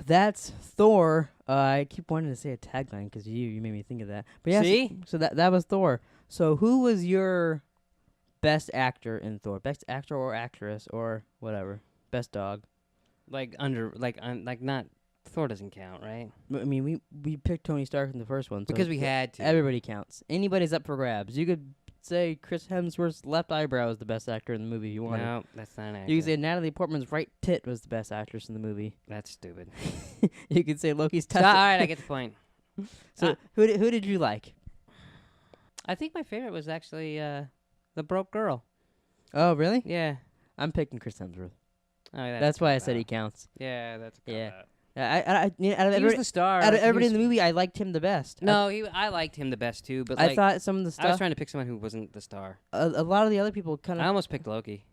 Speaker 1: that's Thor. I keep wanting to say a tagline because you made me think of that. But yeah,
Speaker 2: See?
Speaker 1: so that was Thor. So who was your best actor in Thor? Best actor or actress or whatever. Best dog.
Speaker 2: Not Thor doesn't count, right?
Speaker 1: I mean, we picked Tony Stark in the first one. So
Speaker 2: Because we had to.
Speaker 1: everybody counts. Anybody's up for grabs. You could say Chris Hemsworth's left eyebrow is the best actor in the movie if you wanted.
Speaker 2: No, that's not an actor.
Speaker 1: You could say Natalie Portman's right tit was the best actress in the movie.
Speaker 2: That's stupid.
Speaker 1: You could say Loki's
Speaker 2: All right, I get the point.
Speaker 1: So who did you like?
Speaker 2: I think my favorite was actually the broke girl.
Speaker 1: Oh, really?
Speaker 2: Yeah.
Speaker 1: I'm picking Chris Hemsworth.
Speaker 2: Oh, yeah,
Speaker 1: That's why I said he counts.
Speaker 2: Yeah, that's a
Speaker 1: Yeah.
Speaker 2: cop-out.
Speaker 1: I you know, out of
Speaker 2: He was
Speaker 1: everybody,
Speaker 2: the star.
Speaker 1: out of
Speaker 2: He
Speaker 1: everybody in
Speaker 2: was-
Speaker 1: the movie, I liked him the best.
Speaker 2: No, I liked him the best too, but
Speaker 1: I thought some of the
Speaker 2: I was
Speaker 1: stuff.
Speaker 2: trying to pick someone who wasn't the star.
Speaker 1: A lot of the other people kind
Speaker 2: I
Speaker 1: of.
Speaker 2: almost picked Loki.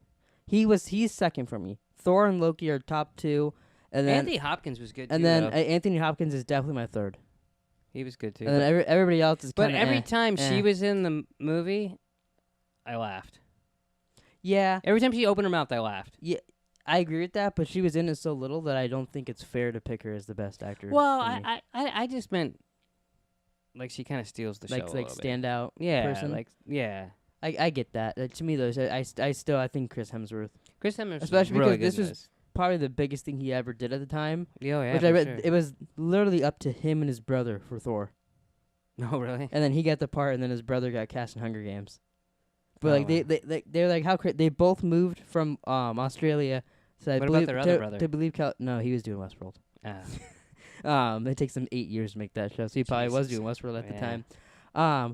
Speaker 1: He's second for me. Thor and Loki are top 2, and then
Speaker 2: Anthony Hopkins was good
Speaker 1: and
Speaker 2: too.
Speaker 1: then
Speaker 2: though.
Speaker 1: Anthony Hopkins is definitely my third.
Speaker 2: He was good too.
Speaker 1: And then everybody else is
Speaker 2: but
Speaker 1: kind of.
Speaker 2: every time
Speaker 1: eh.
Speaker 2: she was in the movie, I laughed.
Speaker 1: Yeah,
Speaker 2: Every time she opened her mouth, I laughed.
Speaker 1: I agree with that, but she was in it so little that I don't think it's fair to pick her as the best actor.
Speaker 2: Well,
Speaker 1: for me.
Speaker 2: I just meant like she kind of steals the show. a
Speaker 1: like
Speaker 2: little bit.
Speaker 1: standout
Speaker 2: Yeah,
Speaker 1: person.
Speaker 2: yeah.
Speaker 1: I get that. To me, though, I think Chris Hemsworth
Speaker 2: Chris Hemsworth,
Speaker 1: Especially
Speaker 2: was really
Speaker 1: because
Speaker 2: good
Speaker 1: this
Speaker 2: in
Speaker 1: was probably the biggest thing he ever did at the time.
Speaker 2: Oh yeah,
Speaker 1: which
Speaker 2: for
Speaker 1: I read,
Speaker 2: sure.
Speaker 1: it was literally up to him and his brother for Thor,
Speaker 2: No, really.
Speaker 1: and then he got the part, and then his brother got cast in Hunger Games. But
Speaker 2: Oh,
Speaker 1: like
Speaker 2: wow.
Speaker 1: they're like how they both moved from Australia. So I
Speaker 2: What about
Speaker 1: believe
Speaker 2: their other brother?
Speaker 1: to believe no, he was doing Westworld.
Speaker 2: Ah.
Speaker 1: It takes them 8 years to make that show, so he probably was
Speaker 2: Jesus.
Speaker 1: doing Westworld at the
Speaker 2: Yeah.
Speaker 1: time.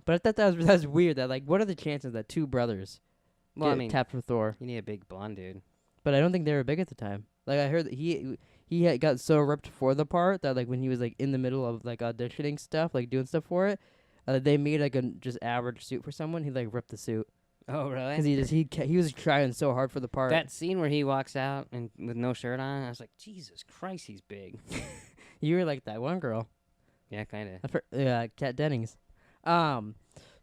Speaker 1: But I thought that was weird. That like, what are the chances that 2 brothers
Speaker 2: Well, I
Speaker 1: get
Speaker 2: mean,
Speaker 1: tapped for Thor?
Speaker 2: you need a big blonde dude.
Speaker 1: but I don't think they were big at the time. Like I heard that he had got so ripped for the part that like when he was like in the middle of like auditioning stuff, like doing stuff for it, they made like a just average suit for someone. He like ripped the suit
Speaker 2: Oh, really?
Speaker 1: because he was trying so hard for the part.
Speaker 2: That scene where he walks out and with no shirt on, I was like, Jesus Christ, he's big.
Speaker 1: You were like that one girl.
Speaker 2: Yeah, kind of.
Speaker 1: Kat Dennings.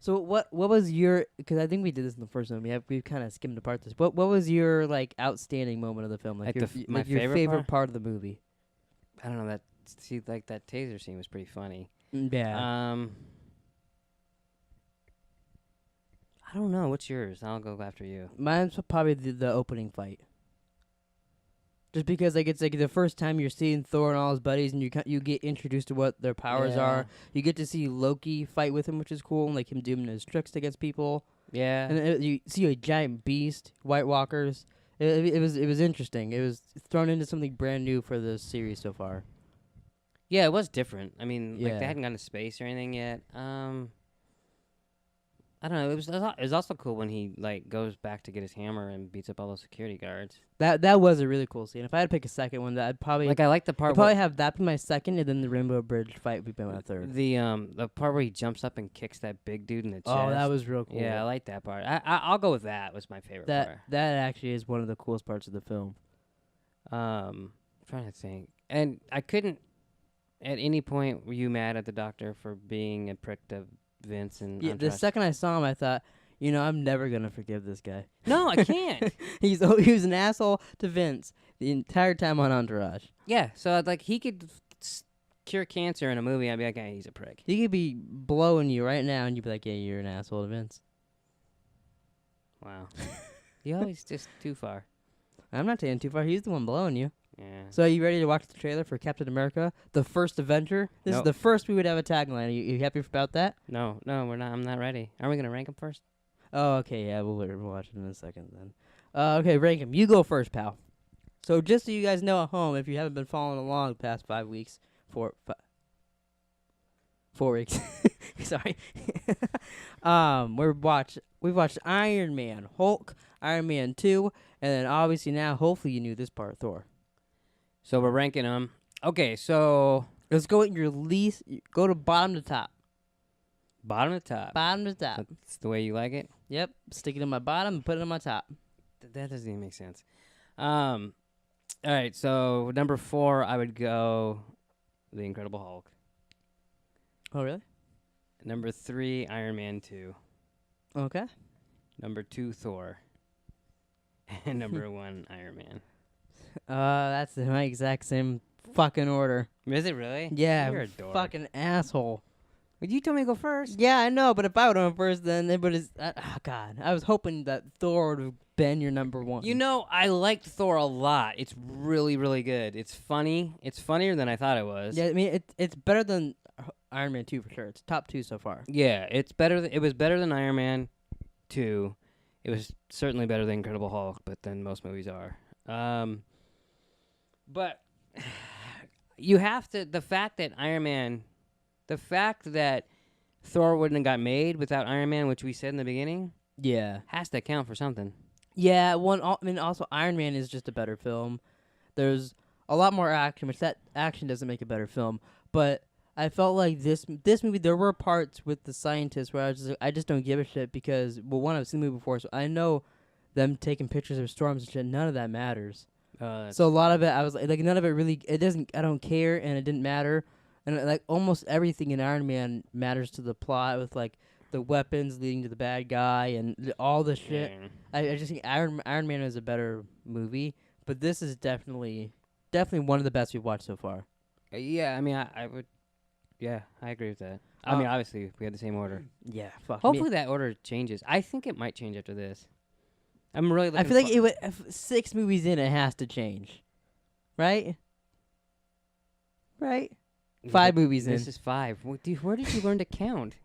Speaker 1: So what was your? Because I think we did this in the first one. We've kind of skimmed apart this. What was your like outstanding moment of the film? Like,
Speaker 2: Like my
Speaker 1: your
Speaker 2: favorite
Speaker 1: part of the movie?
Speaker 2: I don't know, that taser scene was pretty funny.
Speaker 1: Yeah.
Speaker 2: I don't know. What's yours? I'll go after you.
Speaker 1: Mine's probably the opening fight. Just because like it's like the first time you're seeing Thor and all his buddies, and you get introduced to what their powers are. You get to see Loki fight with him, which is cool, and like him doing his tricks against people.
Speaker 2: Yeah.
Speaker 1: And you see a giant beast, White Walkers. It was interesting. It was thrown into something brand new for the series so far.
Speaker 2: Yeah, it was different. I mean, like
Speaker 1: Yeah.
Speaker 2: they hadn't gone to space or anything yet. I don't know. It was also cool when he like goes back to get his hammer and beats up all those security guards.
Speaker 1: That was a really cool scene. If I had to pick a second one, I'd probably
Speaker 2: Like I like the
Speaker 1: I'd
Speaker 2: part
Speaker 1: probably
Speaker 2: where
Speaker 1: have that be my second, and then the Rainbow Bridge fight would be my third.
Speaker 2: the part where he jumps up and kicks that big dude in the chest.
Speaker 1: Oh, that was real cool.
Speaker 2: Yeah, I like that part. I'll go with that. Was my favorite part.
Speaker 1: That actually is one of the coolest parts of the film.
Speaker 2: I'm trying to think, and I couldn't. At any point, were you mad at the doctor for being a prick to Vince and
Speaker 1: Yeah, the
Speaker 2: Entourage?
Speaker 1: second I saw him, I thought, I'm never gonna forgive this guy.
Speaker 2: No, I can't.
Speaker 1: He was an asshole to Vince the entire time on Entourage.
Speaker 2: Yeah, so like he could cure cancer in a movie. I'd be like, hey, he's a prick.
Speaker 1: He could be blowing you right now, and you'd be like, yeah, you're an asshole to Vince.
Speaker 2: Wow. You always just too far.
Speaker 1: I'm not taking it too far. He's the one blowing you.
Speaker 2: Yeah.
Speaker 1: So are you ready to watch the trailer for Captain America, the first Avenger? This is
Speaker 2: Nope.
Speaker 1: the first we would have a tagline. Are you happy about that?
Speaker 2: No, we're not. I'm not ready. Are we gonna rank them first?
Speaker 1: Oh, okay, yeah, we'll watch it in a second then. Okay, rank him. You go first, pal. So just so you guys know at home, if you haven't been following along the past 5 weeks, 4 weeks. Sorry. We've watched Iron Man, Hulk, Iron Man 2, and then obviously now, hopefully you knew this part, Thor.
Speaker 2: So we're ranking them. Okay, so
Speaker 1: Let's go at your least. Go to bottom to top.
Speaker 2: bottom to top.
Speaker 1: Bottom to top.
Speaker 2: That's the way you like it.
Speaker 1: Yep. Stick it in my bottom and put it on my top.
Speaker 2: That doesn't even make sense. All right, so number 4, I would go The Incredible Hulk.
Speaker 1: Oh, really?
Speaker 2: Number 3, Iron Man 2.
Speaker 1: Okay.
Speaker 2: Number 2, Thor. And number 1, Iron Man.
Speaker 1: That's my exact same fucking order.
Speaker 2: Is it really?
Speaker 1: Yeah,
Speaker 2: You're a dork.
Speaker 1: fucking asshole.
Speaker 2: But you told me to go first.
Speaker 1: Yeah, I know, but if I would have went first, then everybody's. Oh, God. I was hoping that Thor would have been your number one.
Speaker 2: You know, I liked Thor a lot. It's really, really good. It's funny. It's funnier than I thought it was.
Speaker 1: Yeah, I mean, it's better than Iron Man 2 for sure. It's top 2 so far.
Speaker 2: Yeah, it's better. It was better than Iron Man 2. It was certainly better than Incredible Hulk, but then most movies are. But you have to. The fact that Thor wouldn't have got made without Iron Man, which we said in the beginning,
Speaker 1: Yeah.
Speaker 2: has to account for something.
Speaker 1: Yeah, also Iron Man is just a better film. There's a lot more action, which that action doesn't make a better film. But I felt like this movie, there were parts with the scientists where I just don't give a shit because, well, one, I've seen the movie before, so I know them taking pictures of storms and shit. None of that matters. So a lot of it, I was like, none of it really, I don't care, and it didn't matter. And like almost everything in Iron Man matters to the plot with like the weapons leading to the bad guy and all the shit.
Speaker 2: Yeah.
Speaker 1: I just think Iron Man is a better movie, but this is definitely one of the best we've watched so far.
Speaker 2: Yeah, I mean, I would. Yeah, I agree with that. I mean, obviously, we had the same order.
Speaker 1: Yeah, fuck.
Speaker 2: Hopefully, that order changes. I think it might change after this. I'm really looking
Speaker 1: I feel like it would. If 6 movies in, it has to change, right? Right. 5 movies in.
Speaker 2: This is 5. Where did you learn to count?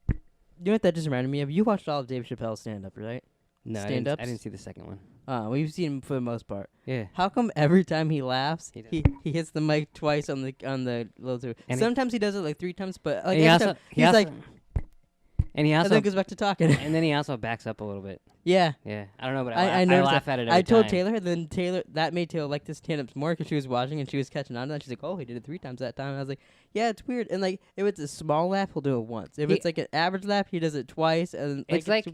Speaker 1: You know what that just reminded me of? You watched all of Dave Chappelle's stand-up, right?
Speaker 2: No, I
Speaker 1: Stand-ups?
Speaker 2: didn't see the second one.
Speaker 1: Well, you've seen him for the most part.
Speaker 2: Yeah.
Speaker 1: How come every time he laughs,
Speaker 2: He does.
Speaker 1: he hits the mic twice on the little two?
Speaker 2: And
Speaker 1: Sometimes he does it like 3 times, but like
Speaker 2: And he
Speaker 1: every
Speaker 2: also,
Speaker 1: time
Speaker 2: he
Speaker 1: he's
Speaker 2: also,
Speaker 1: like,
Speaker 2: and he
Speaker 1: and
Speaker 2: also,
Speaker 1: then goes back to talking.
Speaker 2: and then he also backs up a little bit.
Speaker 1: Yeah.
Speaker 2: Yeah, I don't know, but
Speaker 1: I
Speaker 2: I
Speaker 1: noticed
Speaker 2: laugh
Speaker 1: that.
Speaker 2: at it every
Speaker 1: I told
Speaker 2: time.
Speaker 1: Taylor, then that made Taylor like the stand-ups more because she was watching and she was catching on to that. She's like, oh, he did it 3 times that time. And I was like, yeah, it's weird. And like, if it's a small laugh, he'll do it once. If
Speaker 2: He-
Speaker 1: it's like an average laugh, he does it twice. And
Speaker 2: It's like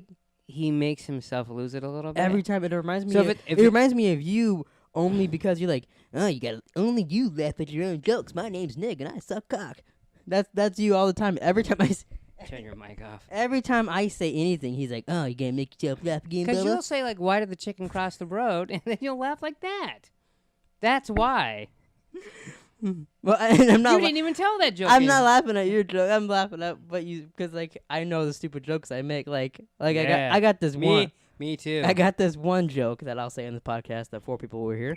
Speaker 2: he makes himself lose it a little bit.
Speaker 1: every time. It reminds me.
Speaker 2: So
Speaker 1: of, it reminds me of you only because you're like, oh, you got only you laugh at your own jokes. My name's Nick and I suck cock. That's you all the time. Every time
Speaker 2: Turn your mic off.
Speaker 1: Every time I say anything, he's like, "Oh, you gonna make yourself laugh again,
Speaker 2: Because
Speaker 1: Bubba?"
Speaker 2: you'll say like, "Why did the chicken cross the road?" and then you'll laugh like that. That's why.
Speaker 1: Well, I'm not.
Speaker 2: You didn't even tell that joke.
Speaker 1: I'm not laughing at your joke. I'm laughing at because like I know the stupid jokes I make. Like
Speaker 2: Yeah.
Speaker 1: I got this one.
Speaker 2: Me too.
Speaker 1: I got this one joke that I'll say in the podcast that 4 people were here.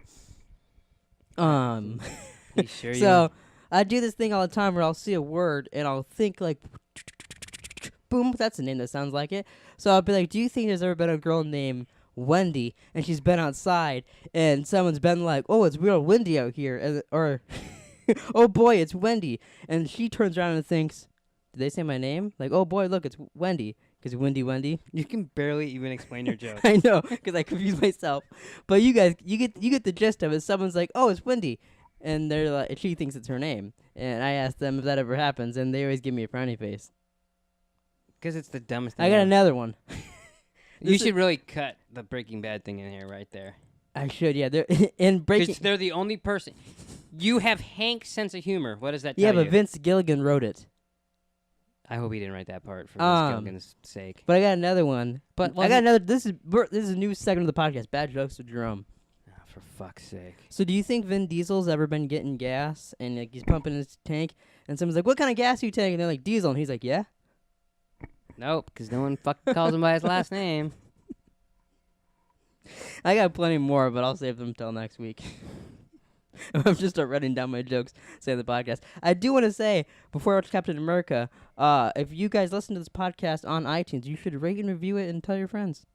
Speaker 2: You sure
Speaker 1: So I do this thing all the time where I'll see a word and I'll think like, boom, that's a name that sounds like it. So I'll be like, do you think there's ever been a girl named Wendy and she's been outside and someone's been like, oh, it's real windy out here, or oh boy, it's Wendy, and she turns around and thinks, did they say my name? Like, oh boy, look, it's Wendy, because Wendy.
Speaker 2: You can barely even explain your joke.
Speaker 1: I know, because I confuse myself. But you guys, you get the gist of it. Someone's like, oh, it's Wendy, and they're like, she thinks it's her name, and I ask them if that ever happens, and they always give me a frowny face.
Speaker 2: Because it's the dumbest thing.
Speaker 1: I got
Speaker 2: ever.
Speaker 1: another one.
Speaker 2: You should really cut the Breaking Bad thing in here right there.
Speaker 1: I should, yeah. They're in Breaking.
Speaker 2: Because they're the only person. You have Hank's sense of humor. What does that tell
Speaker 1: Yeah,
Speaker 2: you?
Speaker 1: but Vince Gilligan wrote it.
Speaker 2: I hope he didn't write that part for Vince Gilligan's sake.
Speaker 1: But I got another one.
Speaker 2: But
Speaker 1: I got another. This is a new segment of the podcast. Bad jokes with Jerome.
Speaker 2: Oh, for fuck's sake.
Speaker 1: So do you think Vin Diesel's ever been getting gas and like he's pumping his tank and someone's like, what kind of gas are you taking? And they're like, diesel, and he's like, yeah.
Speaker 2: Nope, because no one fucking calls him by his last name.
Speaker 1: I got plenty more, but I'll save them until next week. I'm just start writing down my jokes, saying the podcast. I do want to say, before I watch Captain America, if you guys listen to this podcast on iTunes, you should rate and review it and tell your friends.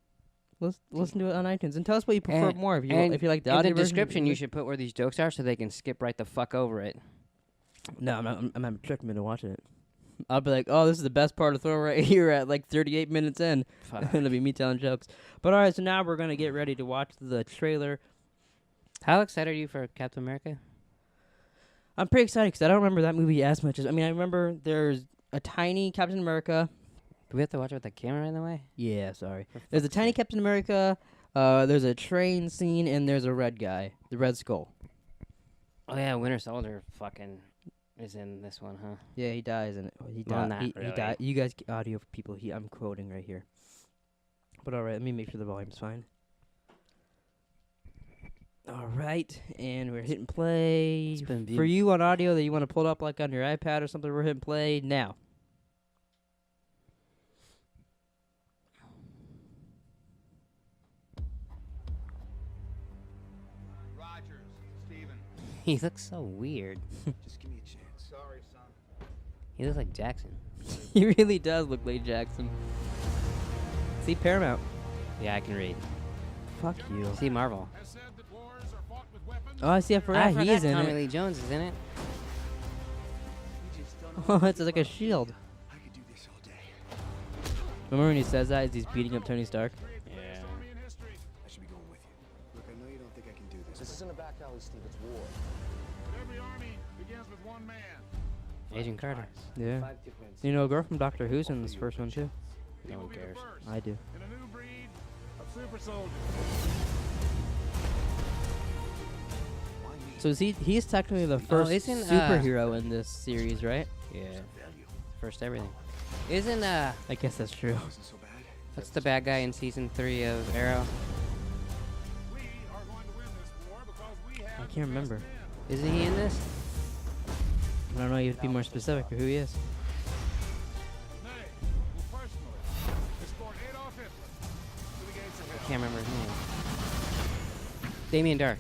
Speaker 1: Listen to it on iTunes and tell us what you prefer more. If you like the audio
Speaker 2: in the
Speaker 1: version,
Speaker 2: description, you should put where these jokes are so they can skip right the fuck over it.
Speaker 1: No, I'm not tricking me to watch it. I'll be like, oh, this is the best part of Thor right here at like 38 minutes in.
Speaker 2: Fuck.
Speaker 1: It'll be me telling jokes. But all right, so now we're going to get ready to watch the trailer.
Speaker 2: How excited are you for Captain America?
Speaker 1: I'm pretty excited because I don't remember that movie as much as... I mean, I remember there's a tiny Captain America.
Speaker 2: Do we have to watch it with the camera in the way?
Speaker 1: Yeah, sorry. There's a tiny Captain America, there's a train scene, and there's a red guy, the Red Skull.
Speaker 2: Oh, yeah, Winter Soldier fucking is in this one, huh?
Speaker 1: Yeah, he dies in it. He
Speaker 2: Well,
Speaker 1: died.
Speaker 2: not
Speaker 1: He
Speaker 2: really.
Speaker 1: died. You guys, audio people, I'm quoting right here. But all right, let me make sure the volume's fine. All right, and we're hitting play.
Speaker 2: It's been
Speaker 1: For you on audio that you want to pull it up like on your iPad or something, we're hitting play now.
Speaker 3: Rogers, Steven.
Speaker 2: He looks so weird.
Speaker 3: Just give me a chance. Sorry, son.
Speaker 2: He looks like Jackson.
Speaker 1: He really does look like Jackson. See Paramount.
Speaker 2: Yeah, I can read.
Speaker 1: Fuck you.
Speaker 2: See Marvel.
Speaker 1: Oh, I see. I forgot he is in
Speaker 2: Tommy
Speaker 1: it.
Speaker 2: Lee Jones is in it.
Speaker 1: Oh, it's like a shield.
Speaker 3: I could do this all day.
Speaker 1: Remember when he says that as he's beating up Tony Stark?
Speaker 2: Yeah.
Speaker 3: I should be going with you. Look, I know you don't think I can do this.
Speaker 5: This isn't a back alley, Steve. It's war.
Speaker 6: Every army begins with one man.
Speaker 2: Agent Carter.
Speaker 1: Yeah.
Speaker 5: 5 different.
Speaker 1: You know a girl from Doctor Who's in this first one too.
Speaker 2: No one cares.
Speaker 1: I do.
Speaker 6: In a new breed of super soldiers.
Speaker 1: So is he's technically the first
Speaker 2: isn't,
Speaker 1: superhero in this series, right?
Speaker 2: Yeah. First everything. Isn't
Speaker 1: I guess that's true.
Speaker 3: Wasn't so bad.
Speaker 2: what's the bad guy in season 3 of Arrow?
Speaker 6: We are going to win this war because we have
Speaker 1: I can't remember.
Speaker 2: Isn't he in this?
Speaker 1: I don't know. You have to be more specific for who he is.
Speaker 6: Nay, will personally escort Adolf Hitler to the gates of hell.
Speaker 2: Can't remember his name. Damien Dark.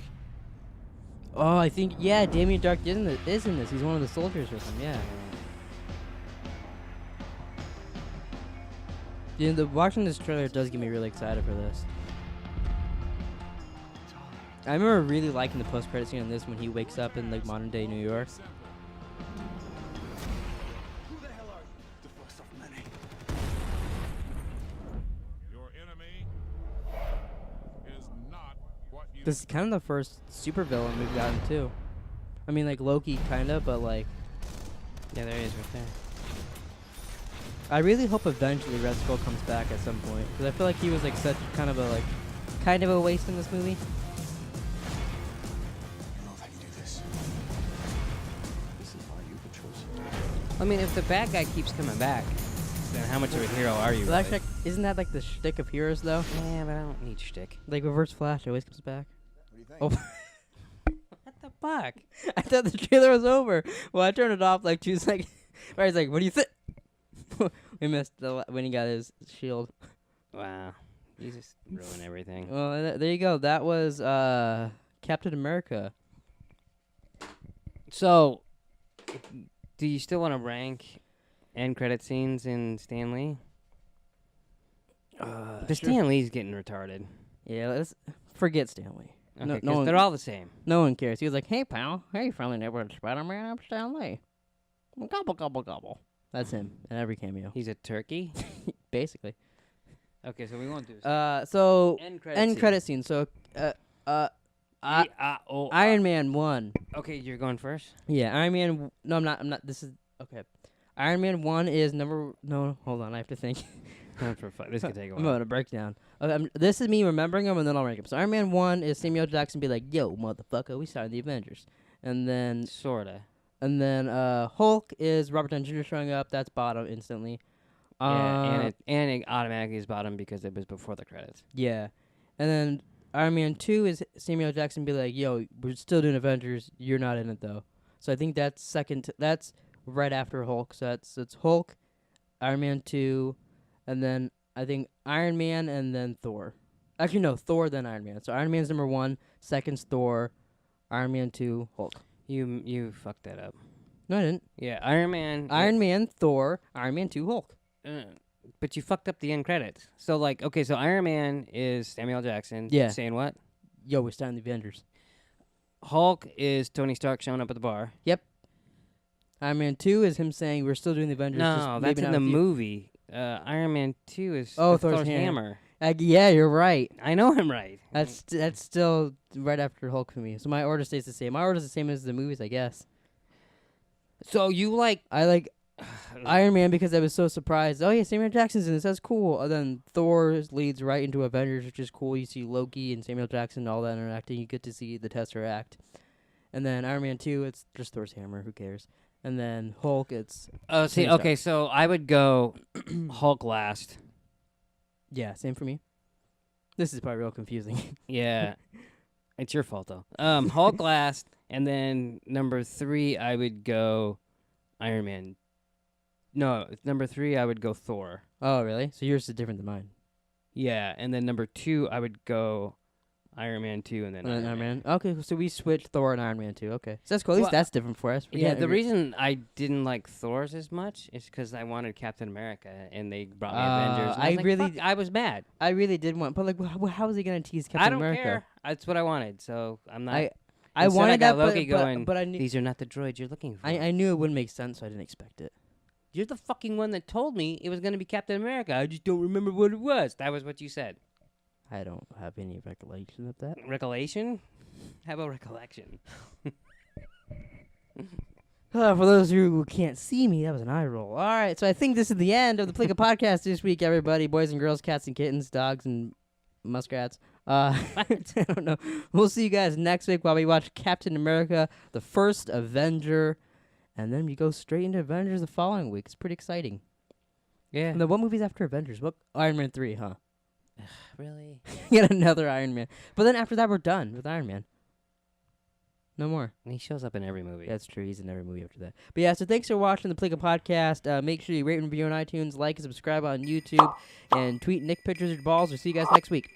Speaker 1: Oh, I think Damien Dark is in this. He's one of the soldiers with him. Yeah. Yeah, watching this trailer does get me really excited for this. I remember really liking the post-credit scene on this when he wakes up in like modern day New York.
Speaker 3: Who the hell are you? The first of many.
Speaker 6: Your enemy
Speaker 1: This is kind of the first supervillain we've gotten too. I mean, like Loki, kind of, but like,
Speaker 2: Yeah, there he is right there.
Speaker 1: I really hope eventually Red Skull comes back at some point because I feel like he was like such kind of a waste in this movie.
Speaker 3: I love how you do this. This is why you control.
Speaker 2: I mean, if the bad guy keeps coming back, then how much of a hero are you?
Speaker 1: Well,
Speaker 2: Really?
Speaker 1: actually, isn't that like the shtick of heroes though?
Speaker 2: Yeah, but I don't need shtick.
Speaker 1: Like Reverse Flash always comes back.
Speaker 3: What do you think?
Speaker 1: Oh,
Speaker 2: What the fuck?
Speaker 1: I thought the trailer was over. Well, I turned it off like 2 seconds. Right, he's like, "What do you think?" We missed when he got his shield.
Speaker 2: Wow, you just ruin everything.
Speaker 1: Well, there you go. That was Captain America.
Speaker 2: So, do you still want to rank end credit scenes in Stan Lee? The
Speaker 1: Sure.
Speaker 2: Stan Lee's getting retarded.
Speaker 1: Yeah, let's forget Stanley.
Speaker 2: Okay,
Speaker 1: No
Speaker 2: 'cause
Speaker 1: one-
Speaker 2: they're all the same.
Speaker 1: No one cares. He was like, "Hey, pal. Hey, friendly neighborhood Spider-Man. I'm Stan Lee. Gobble, gobble, gobble." That's him in every cameo,
Speaker 2: He's a turkey.
Speaker 1: basically.
Speaker 2: Okay, so we won't do
Speaker 1: So
Speaker 2: end credit.
Speaker 1: end
Speaker 2: scene.
Speaker 1: credit scene. So, Iron Man 1.
Speaker 2: Okay, you're going first.
Speaker 1: Yeah, Iron Man. No, I'm not. This is okay. Iron Man 1 is number. No, hold on. I have to think.
Speaker 2: Going for fun. This could take a
Speaker 1: I'm
Speaker 2: while.
Speaker 1: going to break down. Okay, this is me remembering them, and then I'll rank them. So Iron Man 1 is Samuel Jackson be like, "Yo, motherfucker, we started the Avengers," and then
Speaker 2: Sorta.
Speaker 1: Hulk is Robert Downey Jr. showing up. That's bottom instantly.
Speaker 2: Yeah, and it automatically is bottom because it was before the credits.
Speaker 1: Yeah, and then Iron Man 2 is Samuel Jackson be like, "Yo, we're still doing Avengers. You're not in it though." So I think that's second. That's right after Hulk. So it's Hulk, Iron Man 2, and then I think Iron Man and then Thor. Actually, no, Thor then Iron Man. So Iron Man's number 1, second's Thor, Iron Man 2, Hulk.
Speaker 2: You fucked that up.
Speaker 1: No, I didn't.
Speaker 2: Yeah, Iron Man.
Speaker 1: Iron Man, Thor, Iron Man 2, Hulk.
Speaker 2: But you fucked up the end credits. So like, okay, so Iron Man is Samuel Jackson.
Speaker 1: Yeah.
Speaker 2: Saying what?
Speaker 1: Yo, we're starting the Avengers.
Speaker 2: Hulk is Tony Stark showing up at the bar.
Speaker 1: Iron Man 2 is him saying we're still doing the Avengers. just
Speaker 2: No,
Speaker 1: maybe
Speaker 2: that's in
Speaker 1: not
Speaker 2: the
Speaker 1: with you."
Speaker 2: movie. Iron Man 2 is
Speaker 1: Oh,
Speaker 2: Thor's
Speaker 1: Thor's
Speaker 2: hammer.
Speaker 1: Yeah, you're right.
Speaker 2: I know I'm right.
Speaker 1: That's still right after Hulk for me. So my order stays the same. My order's the same as the movies, I guess.
Speaker 2: So you like
Speaker 1: I like Iron Man because I was so surprised. Oh yeah, Samuel Jackson's in this. That's cool. And then Thor leads right into Avengers, which is cool. You see Loki and Samuel Jackson, all that interacting. You get to see the Tesseract. And then Iron Man 2, it's just Thor's hammer. Who cares? And then Hulk, it's
Speaker 2: Oh, see,
Speaker 1: Tony Stark.
Speaker 2: okay, so I would go Hulk last.
Speaker 1: yeah, same for me. This is probably real confusing.
Speaker 2: Yeah. It's your fault though. Hulk last, and then number 3 I would go Iron Man. No, number 3 I would go Thor.
Speaker 1: Oh really? So yours is different than mine.
Speaker 2: Yeah, and then number 2 I would go Iron Man 2 and then
Speaker 1: And then
Speaker 2: Iron Man.
Speaker 1: Okay, so we switched Thor and Iron Man 2. Okay, so that's cool. At least
Speaker 2: Well,
Speaker 1: that's different for us. We
Speaker 2: Yeah,
Speaker 1: can't
Speaker 2: the
Speaker 1: agree-
Speaker 2: reason I didn't like Thor's as much is because I wanted Captain America, and they brought me Avengers. And
Speaker 1: I
Speaker 2: I was like,
Speaker 1: really-
Speaker 2: "Fuck," I was mad.
Speaker 1: I really did want, but like, how is he gonna tease Captain
Speaker 2: I don't
Speaker 1: America?
Speaker 2: care. That's what I wanted, so I'm not.
Speaker 1: I
Speaker 2: Instead,
Speaker 1: wanted
Speaker 2: got
Speaker 1: that,
Speaker 2: Loki going.
Speaker 1: but I knew
Speaker 2: These are not the droids you're looking for.
Speaker 1: I knew it wouldn't make sense, so I didn't expect it.
Speaker 2: You're the fucking one that told me it was going to be Captain America. I just don't remember what it was. That was what you said.
Speaker 1: I don't have any recollection of that.
Speaker 2: Recollection? How about recollection?
Speaker 1: For those of you who can't see me, that was an eye roll. All right, so I think this is the end of the Pleeka podcast this week, everybody. Boys and girls, cats and kittens, dogs and muskrats. I don't know. We'll see you guys next week while we watch Captain America, the first Avenger, and then we go straight into Avengers the following week. It's pretty exciting.
Speaker 2: Yeah.
Speaker 1: And then what movie's after Avengers? What Iron Man 3, huh?
Speaker 2: Really?
Speaker 1: Get another Iron Man. But then after that, we're done with Iron Man. No more.
Speaker 2: He shows up in every movie.
Speaker 1: That's true. He's in every movie after that. But yeah, so thanks for watching the Pleeka podcast. Make sure you rate and review on iTunes, like and subscribe on YouTube, and tweet Nick pictures of your balls. We'll see you guys next week.